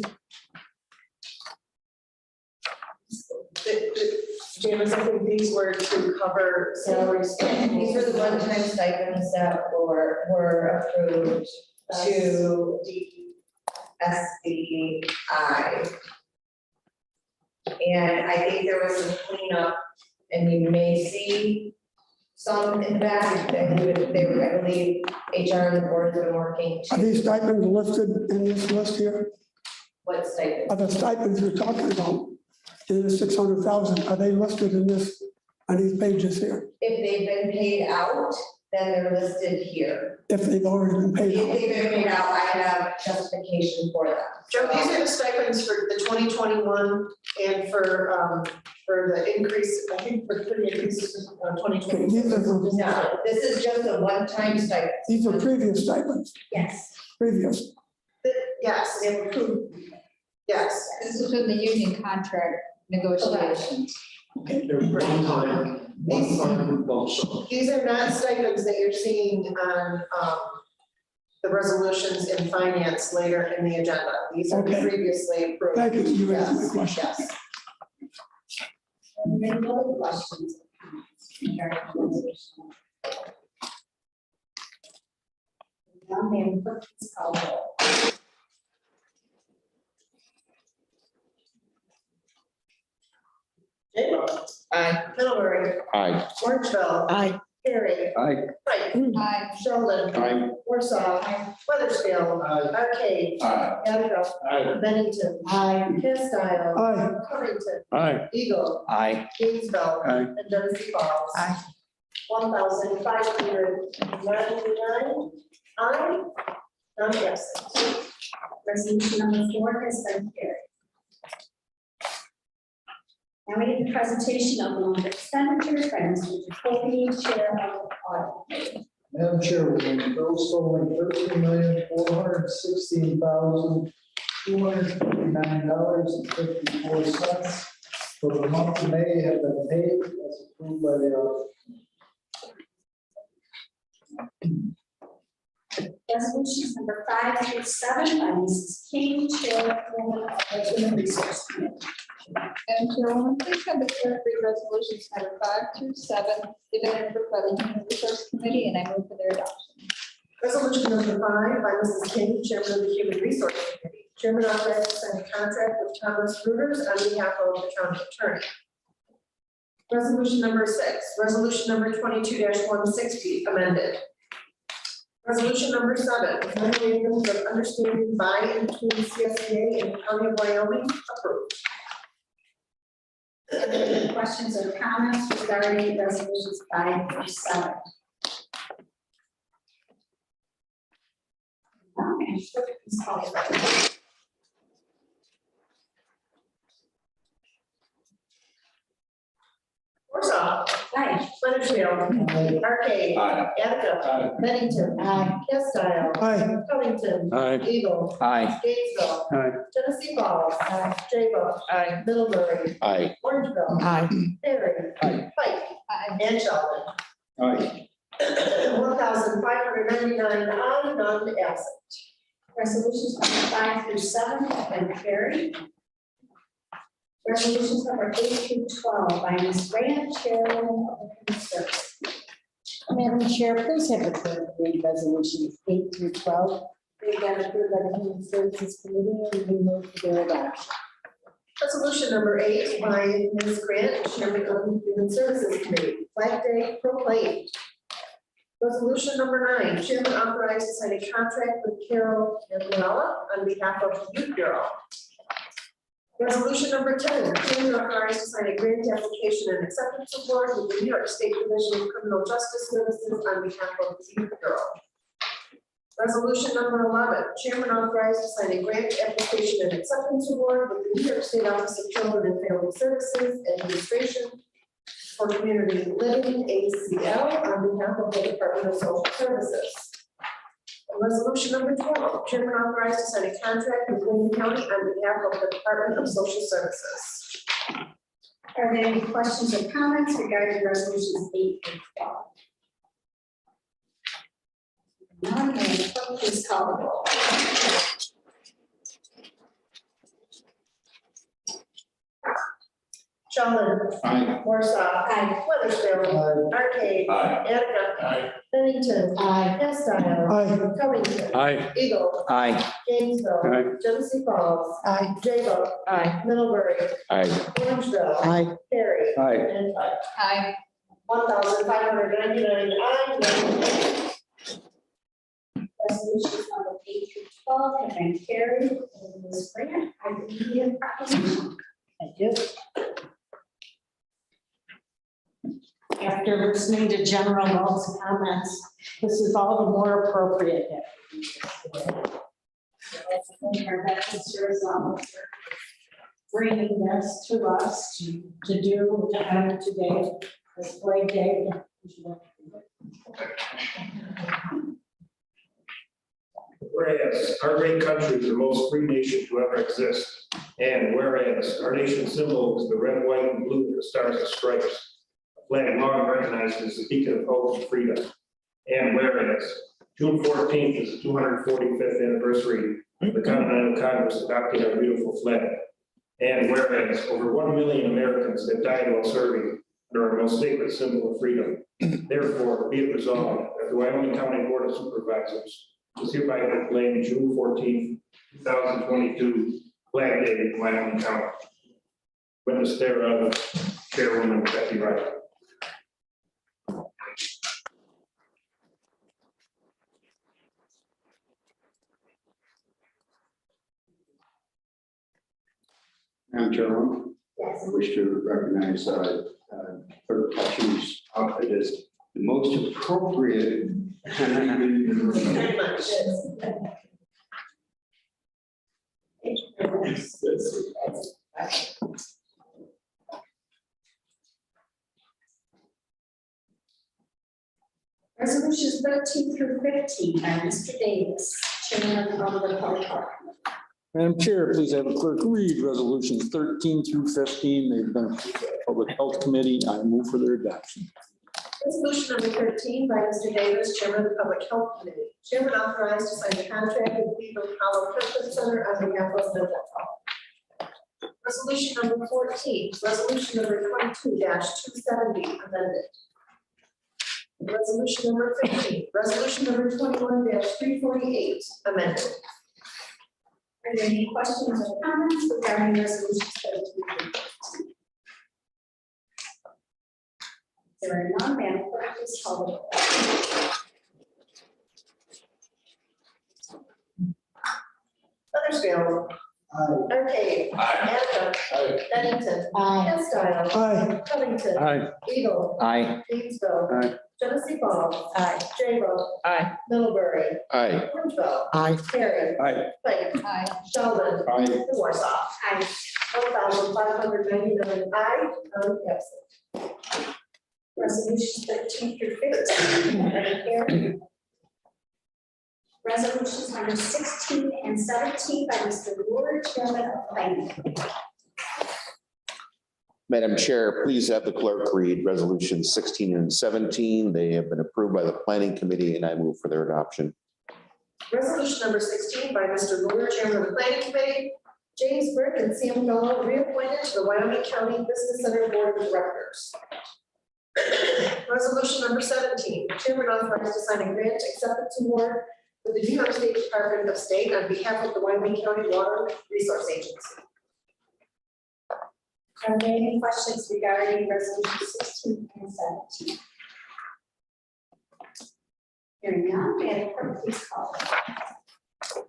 Speaker 8: James, I think these were to cover salaries.
Speaker 10: These were the one-time stipends that were approved to SBI. And I think there was some cleanup, and you may see some in the back, I believe HR and the board has been working
Speaker 4: Are
Speaker 10: to,
Speaker 4: these stipends listed in this list here?
Speaker 10: what stipend?
Speaker 4: Are the stipends you're talking about in the 600,000, are they listed in this, on these pages here?
Speaker 10: If they've been paid out, then they're listed here.
Speaker 4: If they've already been paid
Speaker 10: If
Speaker 4: out?
Speaker 10: they've been paid out, I have justification for them.
Speaker 8: Joe, these are the stipends for the 2021 and for the increase, I think for the increases in 2020.
Speaker 4: These are,
Speaker 10: No, this is just a one-time stipend.
Speaker 4: these are previous stipends,
Speaker 2: Yes.
Speaker 4: previous.
Speaker 8: Yes, they were approved. Yes.
Speaker 11: This is in the union contract negotiations.
Speaker 3: They're one-time lump sum.
Speaker 8: These are not stipends that you're seeing on the resolutions in finance later in the agenda. These are
Speaker 4: Okay.
Speaker 8: previously approved.
Speaker 4: Thank you, you answered my
Speaker 8: Yes,
Speaker 4: question.
Speaker 8: yes.
Speaker 2: Are there any other questions or comments regarding resolution number 4? Now, Madam Clerk, please call the roll.
Speaker 8: Jago.
Speaker 6: Aye.
Speaker 8: Middlebury.
Speaker 1: Aye.
Speaker 8: Orangeville.
Speaker 6: Aye.
Speaker 8: Perry.
Speaker 1: Aye.
Speaker 8: Pike.
Speaker 11: Aye.
Speaker 8: Sheldon.
Speaker 1: Aye.
Speaker 8: Warsaw. Weathersfield. Arcade.
Speaker 7: Aye.
Speaker 8: Annabelle.
Speaker 7: Aye.
Speaker 8: Bennington. Kensile.
Speaker 4: Aye.
Speaker 8: Covington.
Speaker 7: Aye.
Speaker 8: Eagle.
Speaker 6: Aye.
Speaker 8: Gainesville.
Speaker 7: Aye.
Speaker 8: And Genesee Falls.
Speaker 6: Aye.
Speaker 8: 1,599 aye, none absent.
Speaker 2: Resolution number 4 has been carried. Now we have the presentation of loan expenditures by Mr. Jacoby, Chair of the Audit Committee.
Speaker 12: Madam Chairwoman, bills totaling $13,416,259.54 for the month of May have been paid as approved by the audit.
Speaker 2: Resolutions number 5 through 7 by Mrs. King, Chairwoman of the Human Resource Committee.
Speaker 11: Madam Chairwoman, please have the clerk read resolutions number 5 through 7, given and approved by the Human Resource Committee, and I move for their adoption.
Speaker 8: Resolution number 5 by Mrs. King, Chairman of the Human Resource Committee. Chairman authorized to sign a contract with Thomas Reuters on behalf of the county attorney. Resolution number 6, resolution number 22-160 amended. Resolution number 7, memorandums of understanding by and between CSEA and the County of Wyoming approved.
Speaker 2: Are there any questions or comments regarding resolutions 5 through 7? Okay, please call the roll.
Speaker 8: Warsaw.
Speaker 2: Aye.
Speaker 8: Weathersfield. Arcade.
Speaker 1: Aye.
Speaker 8: Attica. Bennington. Castile.
Speaker 4: Aye.
Speaker 8: Covington.
Speaker 6: Aye.
Speaker 8: Eagle.
Speaker 6: Aye.
Speaker 8: Gainesville.
Speaker 6: Aye.
Speaker 8: Genesee Falls. Jago. Middlebury.
Speaker 6: Aye.
Speaker 8: Orangeville.
Speaker 11: Aye.
Speaker 8: Perry.
Speaker 6: Aye.
Speaker 8: Pike. And Sheldon.
Speaker 6: Aye.
Speaker 8: 1,599 on, none absent.
Speaker 2: Resolutions number 5 through 7 have been carried. Resolutions number 8 through 12 by Ms. Grant, Chairwoman of the Human Services.
Speaker 13: Madam Chair, please have the clerk read resolutions 8 through 12. They've been approved by the Human Services Committee and we move for their adoption.
Speaker 8: Resolution number 8 by Ms. Grant, Chairman of the Human Services Committee. Flag Day proclaimed. Resolution number 9, Chairman authorized to sign a contract with Carol Manuela on behalf of the Youth Bureau. Resolution number 10, Chairman authorized to sign a grant application and acceptance award with the New York State Division of Criminal Justice Services on behalf of the Youth Bureau. Resolution number 11, Chairman authorized to sign a grant application and acceptance award with the New York State Office of Children and Family Services Administration for Community Living, ACL, on behalf of the Department of Social Services. Resolution number 12, Chairman authorized to sign a contract with Wayne County on behalf of the Department of Social Services.
Speaker 2: Are there any questions or comments regarding resolutions 8 through 12? None, may the clerk please call the roll.
Speaker 8: Sheldon.
Speaker 1: Aye.
Speaker 8: Warsaw.
Speaker 2: Aye.
Speaker 8: Weathersfield. Arcade.
Speaker 1: Aye.
Speaker 8: Attica.
Speaker 1: Aye.
Speaker 8: Bennington. Castile.
Speaker 4: Aye.
Speaker 8: Covington.
Speaker 6: Aye.
Speaker 8: Eagle.
Speaker 6: Aye.
Speaker 8: Gainesville.
Speaker 6: Aye.
Speaker 8: Genesee Falls. Jago. Middlebury.
Speaker 6: Aye.
Speaker 8: Orangeville.
Speaker 13: Aye.
Speaker 8: Perry.
Speaker 6: Aye.
Speaker 8: And Pike.
Speaker 11: Aye.
Speaker 8: 1,599 on.
Speaker 2: Resolutions number 8 through 12 have been carried. And Ms. Grant, I believe you have a proclamation.
Speaker 13: Thank you. After listening to General Wells' comments, this is all the more appropriate that we do this today. So let's thank our Veteran Service Officer for bringing this to us to do, to honor today, this Flag Day.
Speaker 14: Whereas our great country is the most free nation to ever exist, and whereas our nation's symbol is the red, white, and blue with the stars and stripes, a flag long recognized as a beacon of hope and freedom. And whereas June 14th is the 245th anniversary of the Continental Congress adopting our beautiful flag. And whereas over 1 million Americans have died while serving under our most sacred symbol of freedom. Therefore, be it resolved that the Wyoming County Board of Supervisors is hereby proclaim June 14th, 2022, Flag Day in Wyoming County. Witness thereof, Chairwoman Becky Wright.
Speaker 9: Madam Chairman,
Speaker 2: Yes.
Speaker 9: I wish to recognize Clerk Hutchins as the most appropriate.
Speaker 8: Very much.
Speaker 2: Resolutions 13 through 15 by Mr. Davis, Chairman of the Public Health.
Speaker 6: Madam Chair, please have a clerk read resolutions 13 through 15. They've been approved by the Public Health Committee. I move for their adoption.
Speaker 8: Resolution number 13 by Mr. Davis, Chairman of the Public Health Committee. Chairman authorized to sign a contract with Beaver Hollow Health Center on behalf of mental health. Resolution number 14, resolution number 22-270 amended. Resolution number 15, resolution number 21-348 amended.
Speaker 2: Are there any questions or comments regarding resolutions 13 through 15? There are none, Madam Clerk, please call the roll.
Speaker 8: Huddersfield. Arcade. Attica. Bennington. Hillsdale.
Speaker 4: Aye.
Speaker 8: Covington.
Speaker 6: Aye.
Speaker 8: Eagle.
Speaker 6: Aye.
Speaker 8: Gainesville.
Speaker 6: Aye.
Speaker 8: Genesee Falls. Jago.
Speaker 6: Aye.
Speaker 8: Middlebury.
Speaker 1: Aye.
Speaker 8: Orangeville.
Speaker 6: Aye.
Speaker 8: Perry.
Speaker 6: Aye.
Speaker 8: Pike.
Speaker 11: Aye.
Speaker 8: Sheldon.
Speaker 1: Aye.
Speaker 8: Warsaw.
Speaker 2: Aye.
Speaker 8: 1,599 aye, none absent.
Speaker 2: Resolutions 13 through 15 are carried. Resolutions number 16 and 17 by Mr. Lord, Chairman of Planning.
Speaker 1: Madam Chair, please have the clerk read resolutions 16 and 17. They have been approved by the planning committee and I move for their adoption.
Speaker 8: Resolution number 16 by Mr. Lawler, Chairman of the Planning Committee. James Brick and Sam Gallo reappointed to the Wyoming County Business Center Board of Directors. Resolution number 17, Chairman authorized to sign a grant acceptance award with the New York State Department of State on behalf of the Wyoming County Water Resource Agency.
Speaker 2: Are there any questions regarding resolutions 16 and 17? Hearing none, Madam Clerk, please call the roll.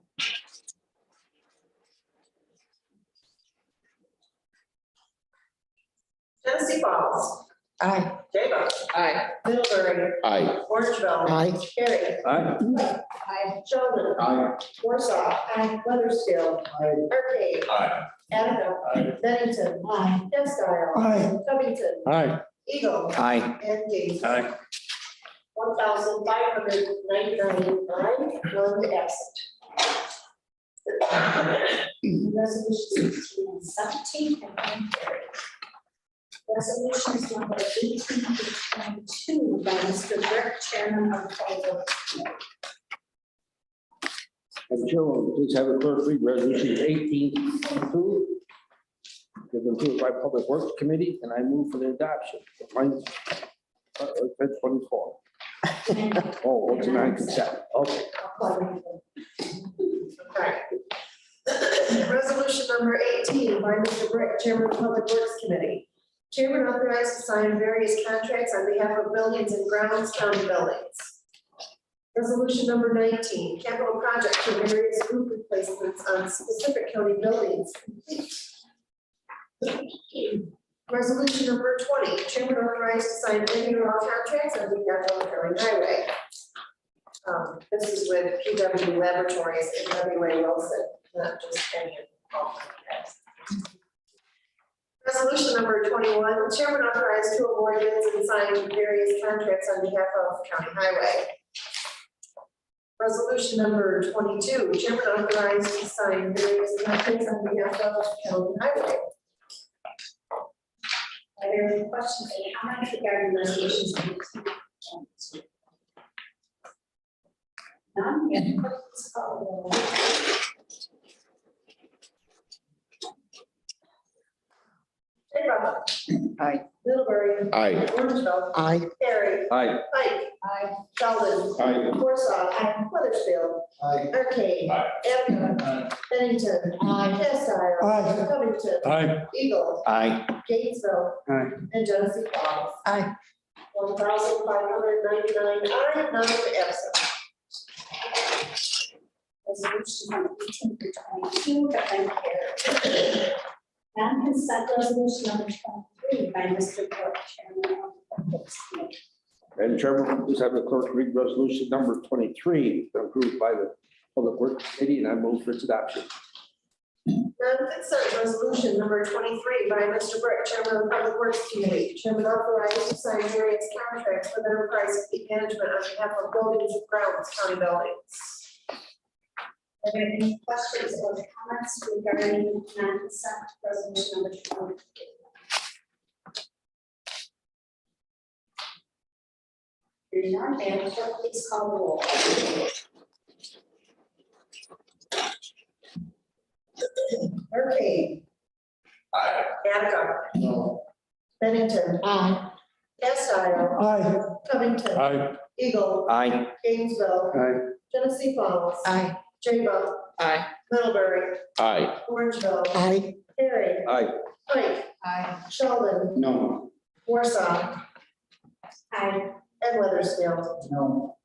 Speaker 8: Genesee Falls.
Speaker 6: Aye.
Speaker 8: Jago.
Speaker 6: Aye.
Speaker 8: Middlebury.
Speaker 1: Aye.
Speaker 8: Orangeville.
Speaker 6: Aye.
Speaker 8: Perry.
Speaker 6: Aye.
Speaker 8: Sheldon.
Speaker 1: Aye.
Speaker 8: Warsaw. Weathersfield. Arcade.
Speaker 1: Aye.
Speaker 8: Attica. Bennington. Hillsdale.
Speaker 4: Aye.
Speaker 8: Covington.
Speaker 6: Aye.
Speaker 8: Eagle.
Speaker 6: Aye.
Speaker 8: And Gainesville.
Speaker 6: Aye.
Speaker 8: 1,599 aye, none absent.
Speaker 2: Resolutions 16 and 17 have been carried. Resolutions number 18 through 22 by Mr. Brick, Chairman of the Public Works Committee.
Speaker 6: Madam Chairwoman, please have the clerk read resolution 18 approved. They've been approved by Public Works Committee and I move for the adoption. Mine's 24. Oh, it's 9 consent. Okay.
Speaker 8: Okay. Resolution number 18 by Mr. Brick, Chairman of the Public Works Committee. Chairman authorized to sign various contracts on behalf of buildings and grounds, county buildings. Resolution number 19, capital project for various roof replacements on specific county buildings. Resolution number 20, Chairman authorized to sign any and all contracts on behalf of the county highway. This is with PW Laboratories in W.A. Wilson, not just any of all contracts. Resolution number 21, Chairman authorized to award bids and sign various contracts on behalf of county highway. Resolution number 22, Chairman authorized to sign various contracts on behalf of county highway.
Speaker 2: Are there any questions or comments regarding resolutions 18 and 22? None, Madam Clerk, please call the roll.
Speaker 8: Jago.
Speaker 6: Aye.
Speaker 8: Middlebury.
Speaker 1: Aye.
Speaker 8: Orangeville.
Speaker 6: Aye.
Speaker 8: Perry.
Speaker 6: Aye.
Speaker 8: Pike. Sheldon.
Speaker 1: Aye.
Speaker 8: Warsaw. Weathersfield. Arcade. Attica. Bennington. Hillsdale.
Speaker 4: Aye.
Speaker 8: Covington.
Speaker 6: Aye.
Speaker 8: Eagle.
Speaker 6: Aye.
Speaker 8: Gainesville.
Speaker 6: Aye.
Speaker 8: And Genesee Falls.
Speaker 6: Aye.
Speaker 8: 1,599 aye, none absent.
Speaker 2: Resolutions number 18 through 22 have been carried. Non-consent resolution number 23 by Mr. Brick, Chairman of the Public Works Committee.
Speaker 6: Madam Chairman, please have the clerk read resolution number 23, approved by the Public Works Committee, and I move for its adoption.
Speaker 8: Non-consent resolution number 23 by Mr. Brick, Chairman of the Public Works Committee. Chairman authorized to sign various contracts with enterprise fleet management on behalf of buildings and grounds, county buildings.
Speaker 2: Are there any questions or comments regarding non-consent resolution number 23? Hearing none, Madam Clerk, please call the roll.
Speaker 8: Arcade.
Speaker 7: Aye.
Speaker 8: Attica.
Speaker 7: No.
Speaker 8: Bennington.
Speaker 13: Aye.
Speaker 8: Castile.
Speaker 4: Aye.
Speaker 8: Covington.
Speaker 6: Aye.
Speaker 8: Eagle.
Speaker 6: Aye.
Speaker 8: Gainesville.
Speaker 6: Aye.
Speaker 8: Genesee Falls.
Speaker 13: Aye.
Speaker 8: Jacob.
Speaker 13: Aye.
Speaker 8: Middlebury.
Speaker 1: Aye.
Speaker 8: Orangeville.
Speaker 13: Aye.
Speaker 8: Perry.
Speaker 6: Aye.
Speaker 8: Pike.
Speaker 10: Aye.
Speaker 8: Sheldon.
Speaker 7: No.
Speaker 8: Warsaw.
Speaker 2: Aye.
Speaker 8: And Weathersfield.
Speaker 12: No.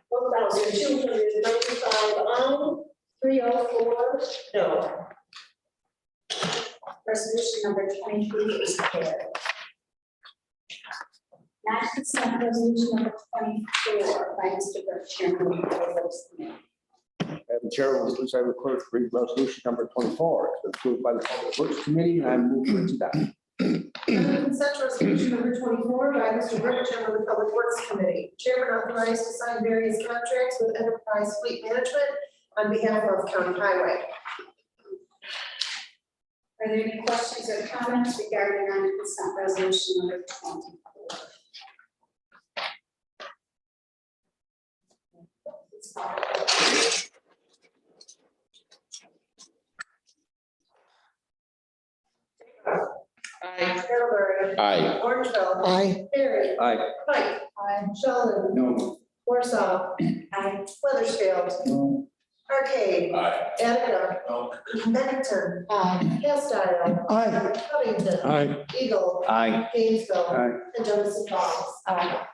Speaker 8: 1,295 aye, 304 no.
Speaker 2: Resolution number 23 is carried. Next, consent resolution number 24 by Mr. Burke, Chairman of the Works Committee.
Speaker 6: Madam Chairman, please have a clerk read resolution number 24. It's been approved by the Public Works Committee, and I move for its adoption.
Speaker 8: Under consent resolution number 24 by Mr. Burke, Chairman of the Public Works Committee. Chairman authorized to sign various contracts with Enterprise Fleet Management on behalf of County Highway.
Speaker 2: Are there any questions or comments regarding non-consent resolution number 24? Please call the roll.
Speaker 10: Aye.
Speaker 8: Middlebury.
Speaker 1: Aye.
Speaker 8: Orangeville.
Speaker 13: Aye.
Speaker 8: Perry.
Speaker 6: Aye.
Speaker 8: Pike. Sheldon.
Speaker 7: No.
Speaker 8: Warsaw.
Speaker 2: Aye.
Speaker 8: Weathersfield.
Speaker 12: No.
Speaker 8: Arcade.
Speaker 7: Aye.
Speaker 8: Attica.
Speaker 7: No.
Speaker 8: Bennington.
Speaker 13: Aye.
Speaker 8: Castile.
Speaker 4: Aye.
Speaker 8: Covington.
Speaker 6: Aye.
Speaker 8: Eagle.
Speaker 6: Aye.
Speaker 8: Gainesville.
Speaker 6: Aye.
Speaker 8: And Genesee Falls.
Speaker 13: Aye.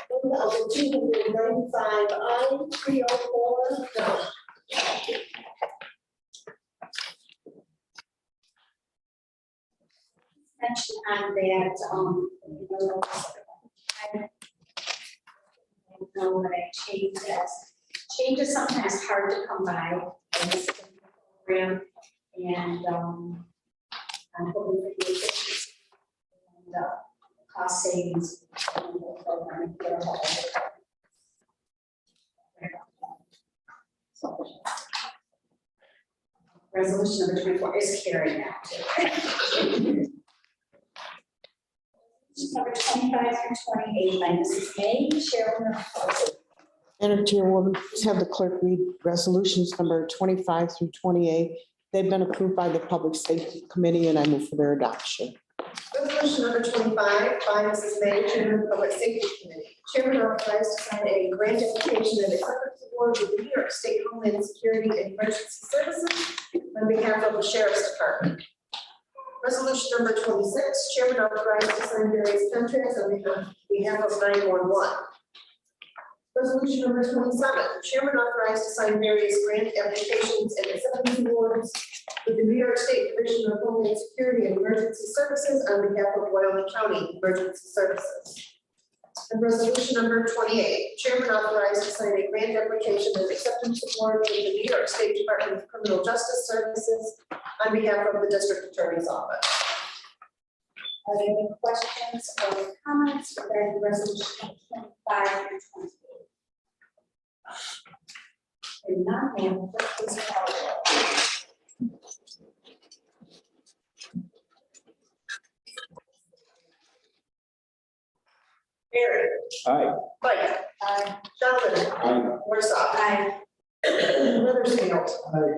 Speaker 8: 1,295 aye, 304 no.
Speaker 2: Mention on that, I don't know what I changed as. Change is sometimes hard to come by in this program, and I'm hoping for the efficiency and cost savings. from the program for the whole department. Resolution number 24 is carried now. Number 25 through 28 by Mrs. May, Chairman of the Board.
Speaker 13: Madam Chairwoman, please have the clerk read resolutions number 25 through 28. They've been approved by the Public Safety Committee, and I move for their adoption.
Speaker 8: Resolution number 25 by Mrs. May, Chairman of the Public Safety Committee. Chairman authorized to sign a grant application and acceptance award with the New York State Homeland Security and Emergency Services on behalf of the Sheriff's Department. Resolution number 26, Chairman authorized to sign various contracts on behalf of 911. Resolution number 27, Chairman authorized to sign various grant applications and acceptance awards with the New York State Division of Homeland Security and Emergency Services on behalf of Wyoming County Emergency Services. And resolution number 28, Chairman authorized to sign a grant application and acceptance award with the New York State Department of Criminal Justice Services on behalf of the District Attorney's Office.
Speaker 2: Are there any questions or comments regarding resolution 25 through 28? If not, ma'am, please call the roll.
Speaker 8: Perry.
Speaker 6: Aye.
Speaker 8: Pike.
Speaker 2: Aye.
Speaker 8: Sheldon.
Speaker 7: Aye.
Speaker 8: Warsaw.
Speaker 2: Aye.
Speaker 8: Weathersfield.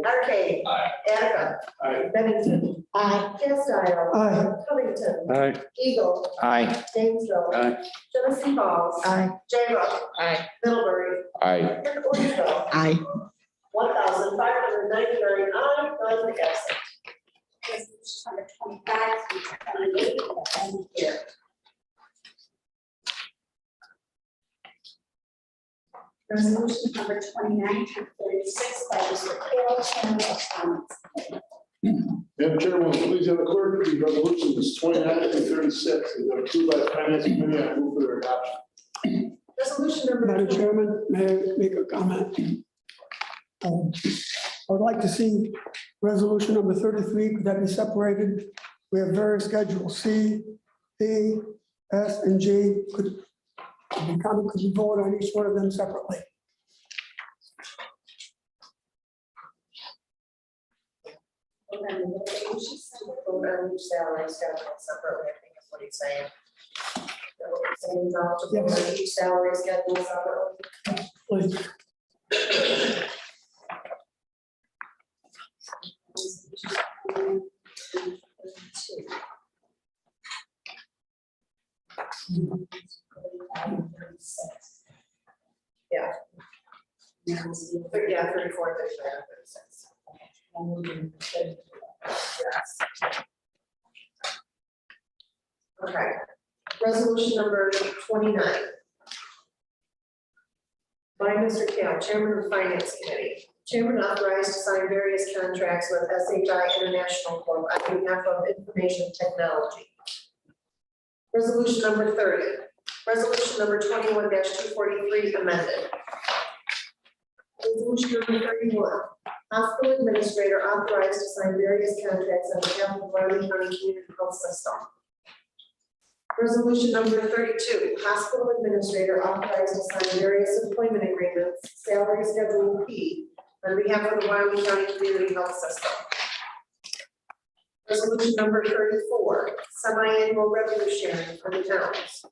Speaker 8: Arcade.
Speaker 7: Aye.
Speaker 8: Attica.
Speaker 7: Aye.
Speaker 8: Bennington.
Speaker 13: Aye.
Speaker 8: Castile.
Speaker 4: Aye.
Speaker 8: Covington.
Speaker 6: Aye.
Speaker 8: Eagle.
Speaker 6: Aye.
Speaker 8: Gainesville.
Speaker 6: Aye.
Speaker 8: Genesee Falls.
Speaker 13: Aye.
Speaker 8: Jacob.
Speaker 10: Aye.
Speaker 8: Middlebury.
Speaker 1: Aye.
Speaker 8: And Orangeville.
Speaker 13: Aye.
Speaker 8: 1,599 aye, none absent.
Speaker 2: Resolution number 25 through 28 and here. Resolution number 29 through 36 by Mr. Carroll, Chairman of Finance Committee.
Speaker 7: Madam Chairwoman, please have the clerk read resolutions 29 through 36. They've been approved by the Finance Committee. I move for their adoption.
Speaker 8: Resolution number.
Speaker 4: Madam Chairman, may I make a comment? I would like to see resolution number 33, could that be separated? We have various schedules, C, B, S, and G. Could we vote on each one of them separately?
Speaker 8: Salary schedule separately, I think is what he's saying. Same drop to each salary schedule separately.
Speaker 4: Please.
Speaker 8: Yeah. But yeah, 34, 35, 36. Yes. Okay, resolution number 29. By Mr. Kale, Chairman of the Finance Committee. Chairman authorized to sign various contracts with SHI International Corp. on behalf of Information Technology. Resolution number 30. Resolution number 21-243 amended. Resolution number 31. Hospital administrator authorized to sign various contracts on behalf of Wyoming County Community Health System. Resolution number 32. Hospital administrator authorized to sign various employment agreements, salary schedule P, on behalf of the Wyoming County Community Health System. Resolution number 34. Semi-annual revenue sharing for the towns.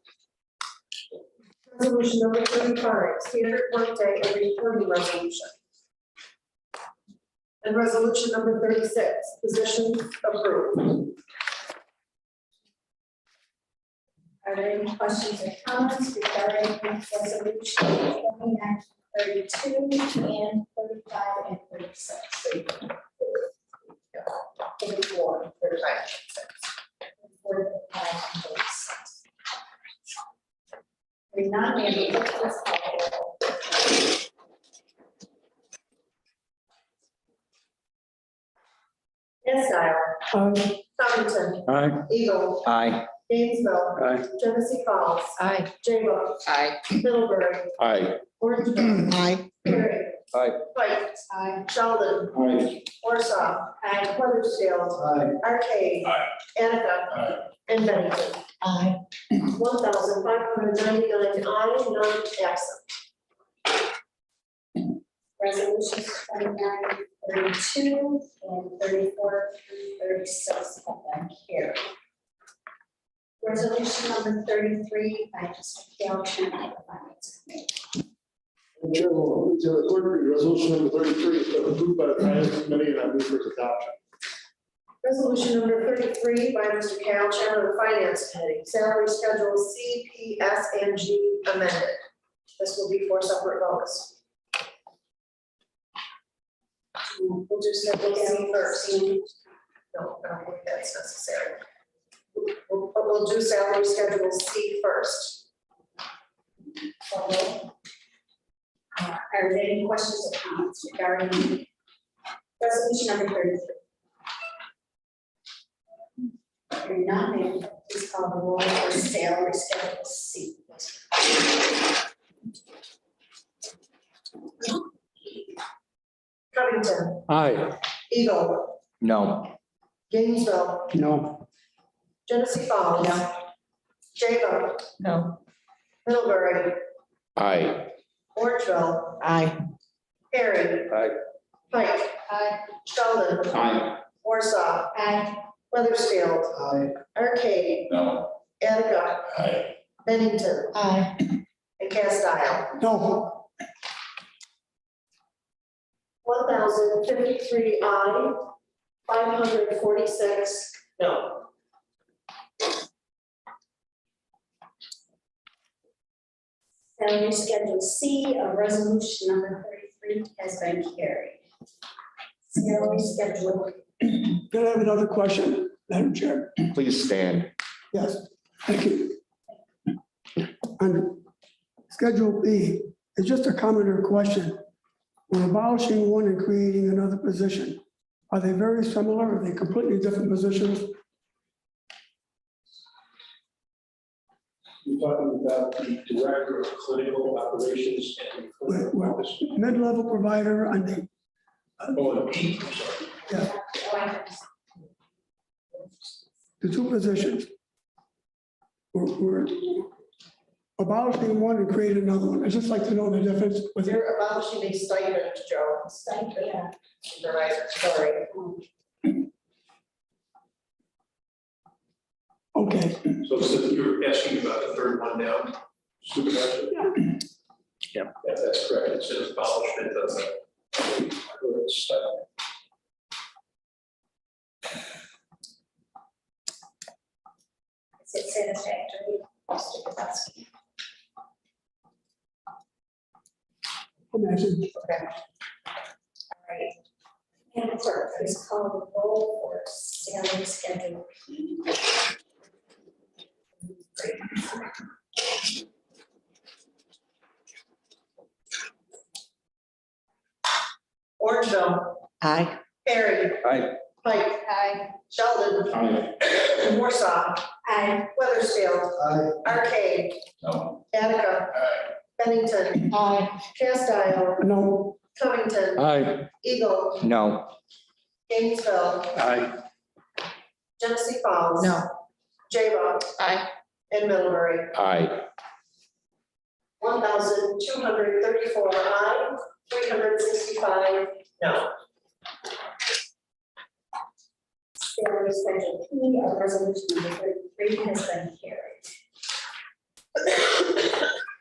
Speaker 8: Resolution number 35, standard workday and reporting resolution. And resolution number 36, positions approved.
Speaker 2: Are there any questions or comments regarding resolution 29, 32, and 35, and 36?
Speaker 8: 34, 35.
Speaker 2: 45, and 36. Hearing none, may I have a please call the roll?
Speaker 8: Hairstyle. Thornton.
Speaker 6: Aye.
Speaker 8: Eagle.
Speaker 6: Aye.
Speaker 8: Gainesville.
Speaker 6: Aye.
Speaker 8: Genesee Falls.
Speaker 10: Aye.
Speaker 8: Jago.
Speaker 10: Aye.
Speaker 8: Middlebury.
Speaker 1: Aye.
Speaker 8: Orangeville.
Speaker 10: Aye.
Speaker 8: Perry.
Speaker 6: Aye.
Speaker 8: Pike.
Speaker 2: Aye.
Speaker 8: Sheldon.
Speaker 6: Aye.
Speaker 8: Warsaw.
Speaker 2: Aye.
Speaker 8: Weathersfield.
Speaker 12: Aye.
Speaker 8: Arcade. Attica. And Bennington.
Speaker 10: Aye.
Speaker 8: 1,599 ayes, none absent.
Speaker 2: Resolutions 29, 32, and 34 through 36 have been carried. Resolution number 33 by Mr. Kale, Chairman of the Finance Committee.
Speaker 7: Chair will move to the clerk read resolution number 33 has been approved by the Finance Committee and I move for its adoption.
Speaker 8: Resolution number 33 by Mr. Carroll, Chairman of the Finance Committee, salary schedule C, P, S, and G amended. This will be for separate votes. We'll do schedule C first. No, I don't think that's necessary. We'll do salary schedule C first.
Speaker 2: Are there any questions or comments regarding resolution number 33? Hearing none, may I please call the roll for salary schedule C.
Speaker 8: Covington.
Speaker 6: Aye.
Speaker 8: Eagle.
Speaker 6: No.
Speaker 8: Gainesville.
Speaker 6: No.
Speaker 8: Genesee Falls.
Speaker 10: No.
Speaker 8: Jago.
Speaker 10: No.
Speaker 8: Middlebury.
Speaker 1: Aye.
Speaker 8: Orangeville.
Speaker 10: Aye.
Speaker 8: Perry.
Speaker 6: Aye.
Speaker 8: Pike.
Speaker 2: Aye.
Speaker 8: Sheldon.
Speaker 1: Aye.
Speaker 8: Warsaw.
Speaker 2: Aye.
Speaker 8: Weathersfield.
Speaker 12: Aye.
Speaker 8: Arcade.
Speaker 1: No.
Speaker 8: Attica.
Speaker 1: Aye.
Speaker 8: Bennington.
Speaker 10: Aye.
Speaker 8: And Castile.
Speaker 4: No.
Speaker 8: 1,053 aye, 546 no.
Speaker 2: Salary schedule C of resolution number 33 has been carried. Salary schedule.
Speaker 4: Can I have another question, Madam Chair?
Speaker 1: Please stand.
Speaker 4: Yes, thank you. Under Schedule B, it's just a comment or question. When abolishing one and creating another position, are they very similar? Are they completely different positions?
Speaker 14: You're talking about the director of clinical operations and clinical
Speaker 4: Well,
Speaker 14: office.
Speaker 4: Mid-level provider and the,
Speaker 14: Oh, and Pete, I'm sorry.
Speaker 4: yeah, the two positions. We're abolishing one and creating another one. I'd just like to know the difference. Was there?
Speaker 8: You're abolishing a stipend, Joe.
Speaker 2: Stipend, yeah.
Speaker 8: Supervisor, sorry.
Speaker 4: Okay.
Speaker 14: So you're asking about the third one down, supervisor?
Speaker 6: Yeah.
Speaker 14: Yeah, that's correct. It's an abolishment of the current style.
Speaker 2: Is it satisfactory, Mr. Kowalski?
Speaker 4: Okay.
Speaker 2: All right. And clerk, please call the roll for salary schedule P.
Speaker 8: Orangeville.
Speaker 10: Aye.
Speaker 8: Harry.
Speaker 6: Aye.
Speaker 8: Pike.
Speaker 11: Aye.
Speaker 8: Sheldon.
Speaker 6: Aye.
Speaker 8: Warsaw.
Speaker 2: Aye.
Speaker 8: Weathersfield.
Speaker 12: Aye.
Speaker 8: Arcade.
Speaker 14: No.
Speaker 8: Attica. Bennington.
Speaker 13: Aye.
Speaker 8: Castile.
Speaker 4: No.
Speaker 8: Covington.
Speaker 6: Aye.
Speaker 8: Eagle.
Speaker 6: No.
Speaker 8: Gainesville.
Speaker 6: Aye.
Speaker 8: Genesee Falls.
Speaker 10: No.
Speaker 8: Jaywalk.
Speaker 10: Aye.
Speaker 8: And Middlebury.
Speaker 1: Aye.
Speaker 8: 1,234 aye, 365 no.
Speaker 2: Salary schedule P of resolution number 33 has been carried.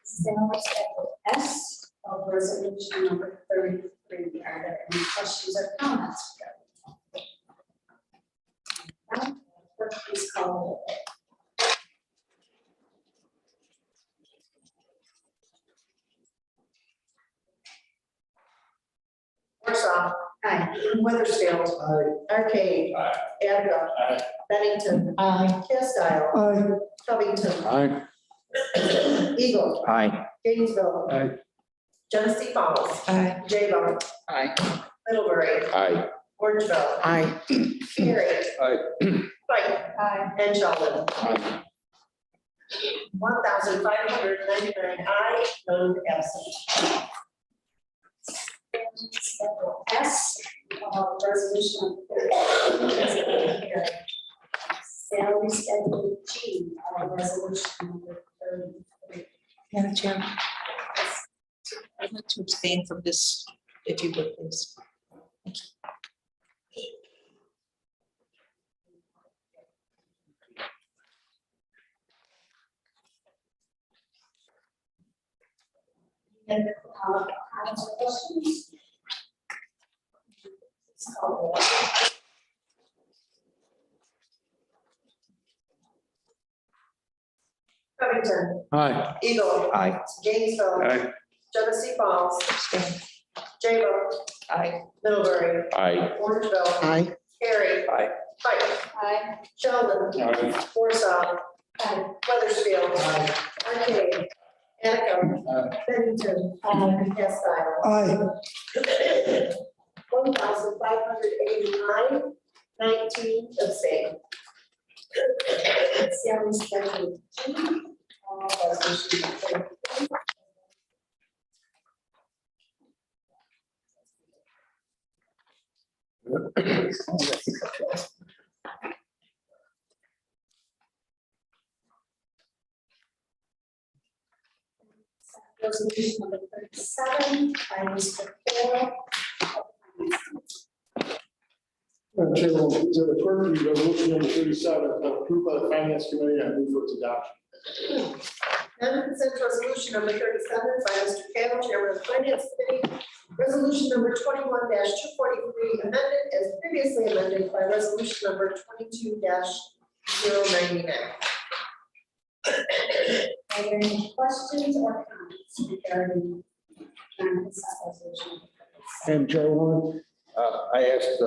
Speaker 2: Salary schedule S of resolution number 33. Are there any questions or comments? Now, clerk, please call the roll.
Speaker 8: Warsaw.
Speaker 2: Aye.
Speaker 8: Weathersfield.
Speaker 12: Aye.
Speaker 8: Arcade. Attica. Bennington.
Speaker 13: Aye.
Speaker 8: Castile.
Speaker 4: Aye.
Speaker 8: Covington.
Speaker 6: Aye.
Speaker 8: Eagle.
Speaker 6: Aye.
Speaker 8: Gainesville.
Speaker 6: Aye.
Speaker 8: Genesee Falls.
Speaker 10: Aye.
Speaker 8: Jaywalk.
Speaker 10: Aye.
Speaker 8: Middlebury.
Speaker 1: Aye.
Speaker 8: Orangeville.
Speaker 10: Aye.
Speaker 8: Harry.
Speaker 6: Aye.
Speaker 8: Pike.
Speaker 11: Aye.
Speaker 8: And Sheldon.
Speaker 6: Aye.
Speaker 8: 1,599 aye, none absent.
Speaker 2: Schedule S of resolution number 33 has been carried. Salary schedule G of resolution number 33.
Speaker 10: Madam Chair. I'd like to abstain from this, if you would, please.
Speaker 2: And comments or questions? Please call the roll.
Speaker 8: Covington.
Speaker 6: Aye.
Speaker 8: Eagle.
Speaker 6: Aye.
Speaker 8: Gainesville.
Speaker 6: Aye.
Speaker 8: Genesee Falls.
Speaker 10: Abstain.
Speaker 8: Jaywalk.
Speaker 10: Aye.
Speaker 8: Middlebury.
Speaker 1: Aye.
Speaker 8: Orangeville.
Speaker 10: Aye.
Speaker 8: Harry.
Speaker 6: Aye.
Speaker 8: Pike.
Speaker 11: Aye.
Speaker 8: Sheldon.
Speaker 6: Aye.
Speaker 8: Warsaw.
Speaker 2: Aye.
Speaker 8: Weathersfield.
Speaker 12: Aye.
Speaker 8: Arcade. Attica. Bennington. And Castile.
Speaker 4: Aye.
Speaker 8: 1,589, 19 abstain.
Speaker 2: Salary schedule G of resolution number 33. Resolution number 37 by Mr. Fair.
Speaker 7: Madam Chairwoman, to the clerk, read resolution number 37, approved by the finance committee, I move for its adoption.
Speaker 8: And consent resolution number 37 by Mr. Campbell, Chairman of the Finance Committee. Resolution number 21-243 amended as previously amended by resolution number 22-099.
Speaker 2: Are there any questions or comments regarding consent resolution?
Speaker 6: Madam Chairwoman, I asked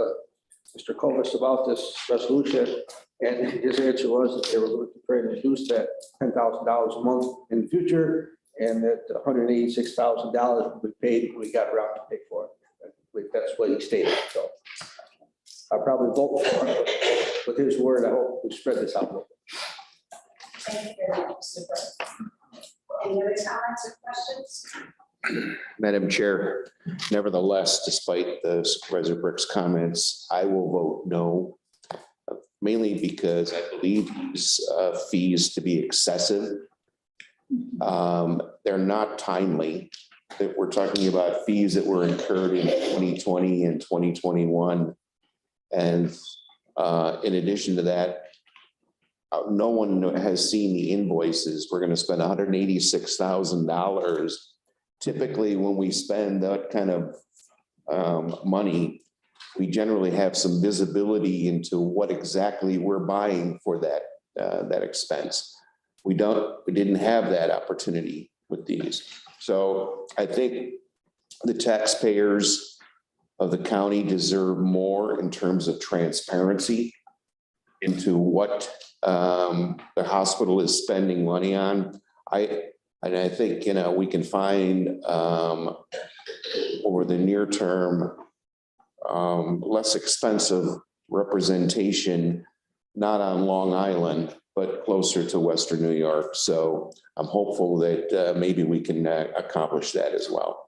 Speaker 6: Mr. Kovas about this resolution, and his answer was that they were going to try to reduce that $10,000 a month in the future, and that $186,000 would be paid when we got around to pay for it. I believe that's what he stated, so I'll probably vote for it. With his word, I hope we spread this out a little bit.
Speaker 2: Thank you very much, Mr. President. Any other comments or questions?
Speaker 1: Madam Chair, nevertheless, despite the Supervisor Brick's comments, I will vote no, mainly because I believe these fees to be excessive. They're not timely. That we're talking about fees that were incurred in 2020 and 2021. And in addition to that, no one has seen the invoices. We're gonna spend $186,000. Typically, when we spend that kind of money, we generally have some visibility into what exactly we're buying for that expense. We didn't have that opportunity with these. So I think the taxpayers of the county deserve more in terms of transparency into what the hospital is spending money on. I think, we can find over the near term, less expensive representation, not on Long Island, but closer to Western New York. So I'm hopeful that maybe we can accomplish that as well.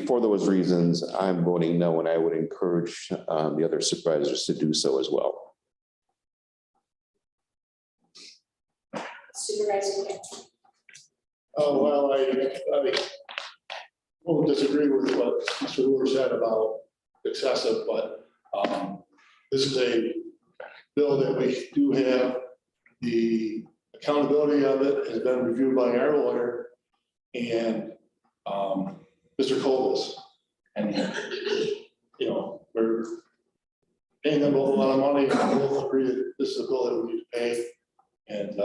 Speaker 1: For those reasons, I'm voting no, and I would encourage the other supervisors to do so as well.
Speaker 2: Supervisor Witt.
Speaker 7: Oh, well, I won't disagree with what Mr. Lewis said about excessive, but this is a bill that we do have. The accountability of it has been reviewed by our lawyer and Mr. Colvis. And, we're paying them both a lot of money, and we both agree that this is a bill that we need to pay and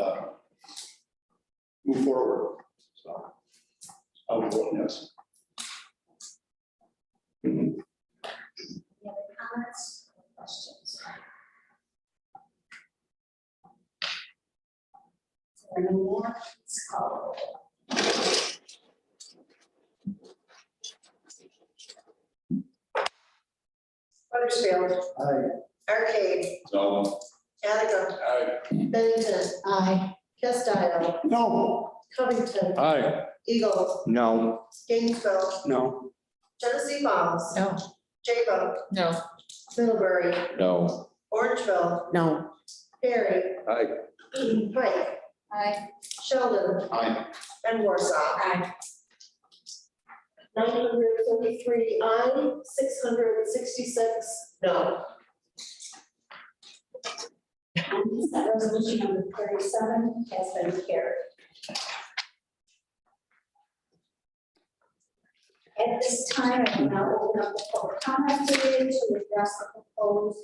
Speaker 7: move forward. So I'll be voting yes.
Speaker 2: Any other comments or questions? Is there any more? Please call the roll.
Speaker 8: Huddersfield.
Speaker 12: Aye.
Speaker 8: Arcade.
Speaker 7: No.
Speaker 8: Attica.
Speaker 7: Aye.
Speaker 8: Bennington.
Speaker 5: Aye.
Speaker 8: Castile.
Speaker 6: No.
Speaker 8: Covington.
Speaker 6: Aye.
Speaker 8: Eagle.
Speaker 6: No.
Speaker 8: Gainesville.
Speaker 6: No.
Speaker 8: Genesee Falls.
Speaker 5: No.
Speaker 8: Jacob.
Speaker 5: No.
Speaker 8: Middlebury.
Speaker 1: No.
Speaker 8: Orangeville.
Speaker 5: No.
Speaker 8: Perry.
Speaker 6: Aye.
Speaker 8: Pike.
Speaker 11: Aye.
Speaker 8: Sheldon.
Speaker 7: Aye.
Speaker 8: And Warsaw.
Speaker 5: Aye.
Speaker 8: 933 aye, 666 no.
Speaker 2: That resolution number 37 has been carried. At this time, I will now open up the public comment period to address the proposed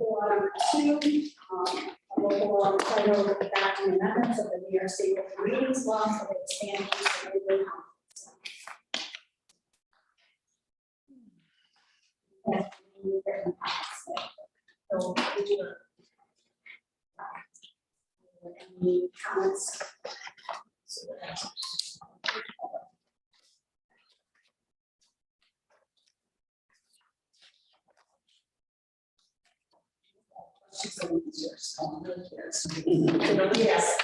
Speaker 2: Law 2, a local law entitled adopting amendments of the New York State Open Meetings Law for the expanded use of neighborhood homes. So, we do not. Any comments?
Speaker 8: Yes.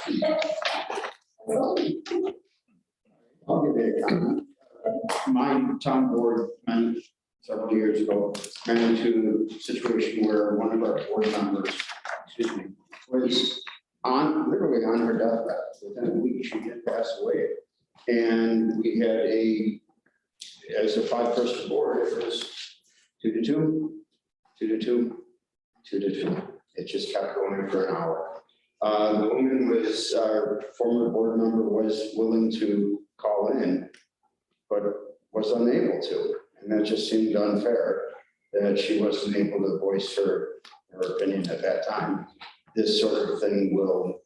Speaker 9: I'll give you a comment. My town board met several years ago, ran into a situation where one of our board members, was literally on her deathbed. Within a week, she did pass away. And we had as a 5-person board, it was 2-2, 2-2, 2-2. It just kept going for an hour. The woman was, our former board member was willing to call in, but was unable to. And that just seemed unfair that she wasn't able to voice her opinion at that time. This sort of thing will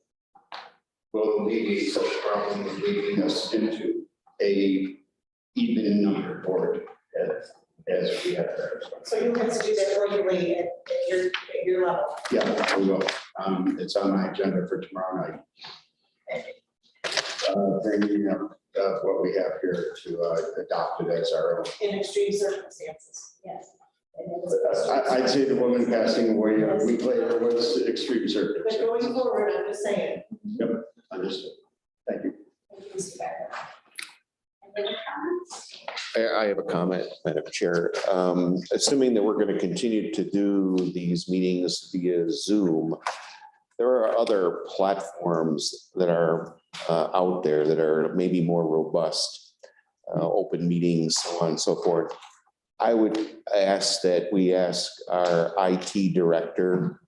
Speaker 9: alleviate such a problem of leading us into a even numbered board as we have there.
Speaker 8: So you have to do that regularly at your level.
Speaker 9: Yeah, we will. It's on my agenda for tomorrow night. Bringing up what we have here to adopt it as our own.
Speaker 8: In extreme circumstances.
Speaker 2: Yes.
Speaker 9: I'd say the woman passing away a week later was extreme
Speaker 8: But
Speaker 9: circumstance.
Speaker 8: going forward, I'm just saying.
Speaker 9: Yep, understood. Thank you.
Speaker 2: Thank you, Mr. Becker. Any other comments?
Speaker 1: I have a comment, Madam Chair. Assuming that we're going to continue to do these meetings via Zoom, there are other platforms that are out there that are maybe more robust. open meetings, so on and so forth. I would ask that we ask our IT director,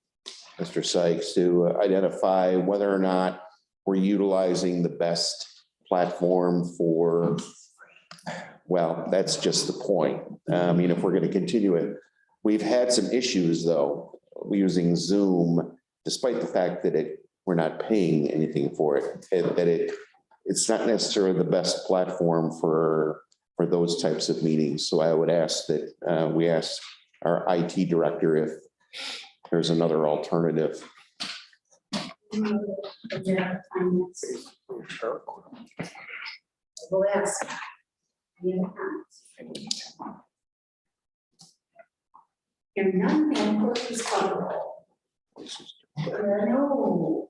Speaker 1: Mr. Sykes, to identify whether or not we're utilizing the best platform for, well, that's just the point. I mean, if we're going to continue it, we've had some issues though, using Zoom, despite the fact that we're not paying anything for it, that it's not necessarily the best platform for those types of meetings. So I would ask that we ask our IT director if there's another alternative.
Speaker 2: We'll ask. Any other comments? Hearing none, Madam Clerk, please call the roll. No.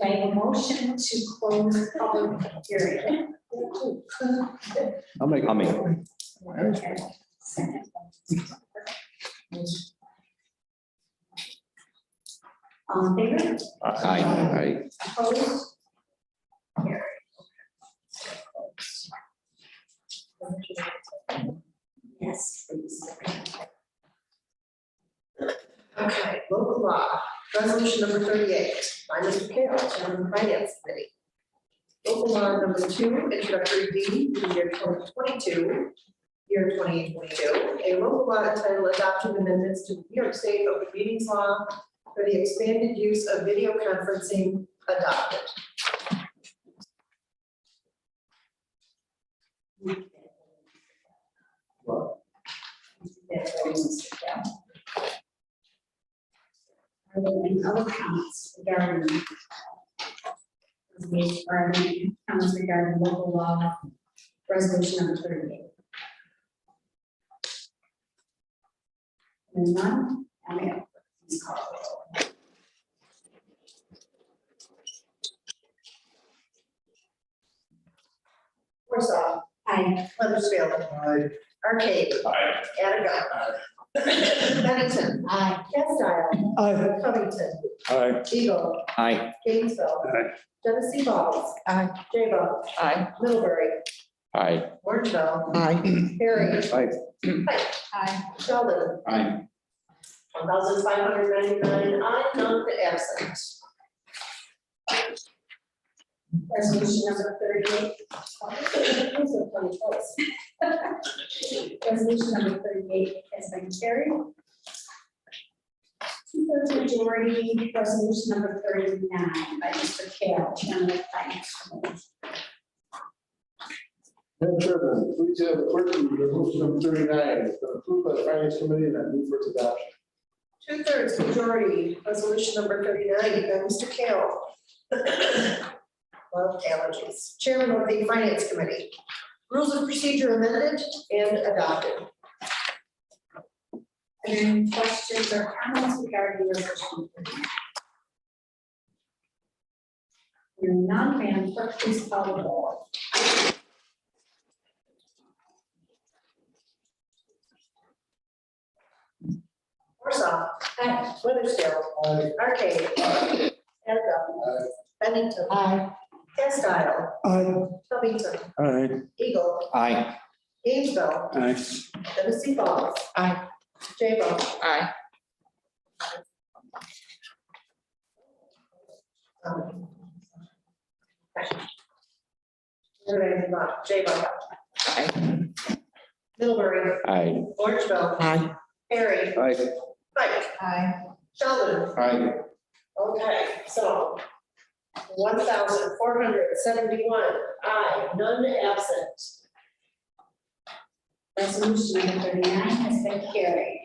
Speaker 2: I have a motion to close the public hearing.
Speaker 6: I'll make.
Speaker 2: Okay. Second. All in favor?
Speaker 1: Aye.
Speaker 2: Opposed? Carried. Yes, please.
Speaker 8: Okay, local law, resolution number 38, by Mr. Carroll, Chairman of the Finance Committee. Local law number 2, introductory reading for the year 2022, year 2022. A local law entitled Adopting Amendments to the New York State Open Meetings Law for the expanded use of video conferencing adopted.
Speaker 2: Are there any other comments regarding or any comments regarding local law resolution number 38? And none, please call the roll.
Speaker 8: Warsaw.
Speaker 2: Aye.
Speaker 8: Weathersfield. Arcade. Attica. Bennington.
Speaker 2: Aye.
Speaker 8: Castile.
Speaker 4: Aye.
Speaker 8: Covington.
Speaker 6: Aye.
Speaker 8: Eagle.
Speaker 6: Aye.
Speaker 8: Gainesville.
Speaker 6: Aye.
Speaker 8: Genesee Falls.
Speaker 10: Aye.
Speaker 8: Jago.
Speaker 10: Aye.
Speaker 8: Middlebury.
Speaker 1: Aye.
Speaker 8: Orangeville.
Speaker 10: Aye.
Speaker 8: Perry.
Speaker 6: Aye.
Speaker 2: Aye.
Speaker 8: Sheldon.
Speaker 6: Aye.
Speaker 8: 1,599 aye, none absent.
Speaker 2: Resolution number 38. Resolution number 38 has been carried. 2/3 majority, resolution number 39 by Mr. Carroll, Chairman of the Finance Committee.
Speaker 7: Madam Chairman, please have the clerk read resolution number 39. It's been approved by the Finance Committee and I move for its adoption.
Speaker 8: 2/3 majority, resolution number 39, by Mr. Carroll. Love allergies. Chairman of the Finance Committee. Rules of procedure amended and adopted.
Speaker 2: Any questions or comments regarding the resolution? Hearing none, Madam Clerk, please call the roll.
Speaker 8: Warsaw.
Speaker 2: Aye.
Speaker 8: Weathersfield.
Speaker 7: Aye.
Speaker 8: Arcade. Attica. Bennington.
Speaker 2: Aye.
Speaker 8: Castile.
Speaker 4: Aye.
Speaker 8: Covington.
Speaker 6: Aye.
Speaker 8: Eagle.
Speaker 6: Aye.
Speaker 8: Gainesville.
Speaker 6: Aye.
Speaker 8: Genesee Falls.
Speaker 10: Aye.
Speaker 8: Jago.
Speaker 10: Aye.
Speaker 8: Jago.
Speaker 10: Aye.
Speaker 8: Middlebury.
Speaker 1: Aye.
Speaker 8: Orangeville.
Speaker 10: Aye.
Speaker 8: Perry.
Speaker 6: Aye.
Speaker 8: Pike.
Speaker 2: Aye.
Speaker 8: Sheldon.
Speaker 6: Aye.
Speaker 8: Okay, so 1,471 aye, none absent.
Speaker 2: Resolution number 39 has been carried.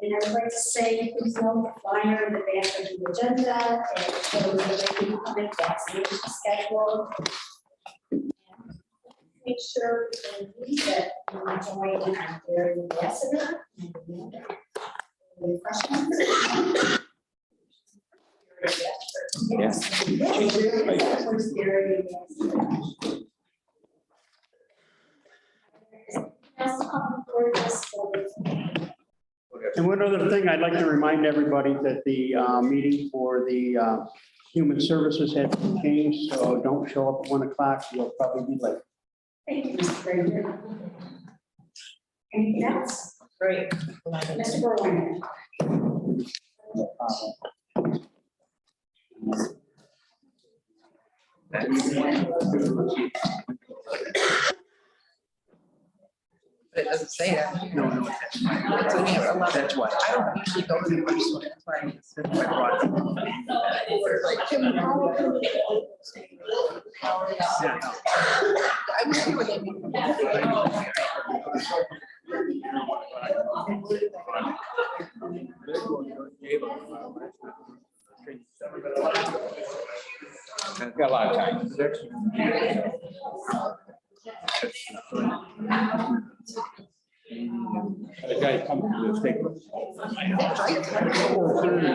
Speaker 2: And I would like to say, please note the flyer in the back of the agenda and shows the public vaccination schedule. Make sure that you join in our dairy ambassador. Any questions? Yes. Dairy ambassador.
Speaker 15: And one other thing, I'd like to remind everybody that the meeting for the
Speaker 6: Human Services had to change, so don't show up at 1 o'clock, you'll probably be late.
Speaker 2: Thank you, Mr. Frazier. Anything else?
Speaker 10: Great.
Speaker 2: Mr. Berlin.
Speaker 8: But it doesn't say that.
Speaker 6: No, no, that's why.
Speaker 8: So we have 11.
Speaker 6: That's why.
Speaker 8: I don't usually go to the first one, that's why I brought it.
Speaker 6: Yeah, no.
Speaker 8: I was here when they meet.
Speaker 6: I've got a lot of time. A guy coming to the state. 4:30.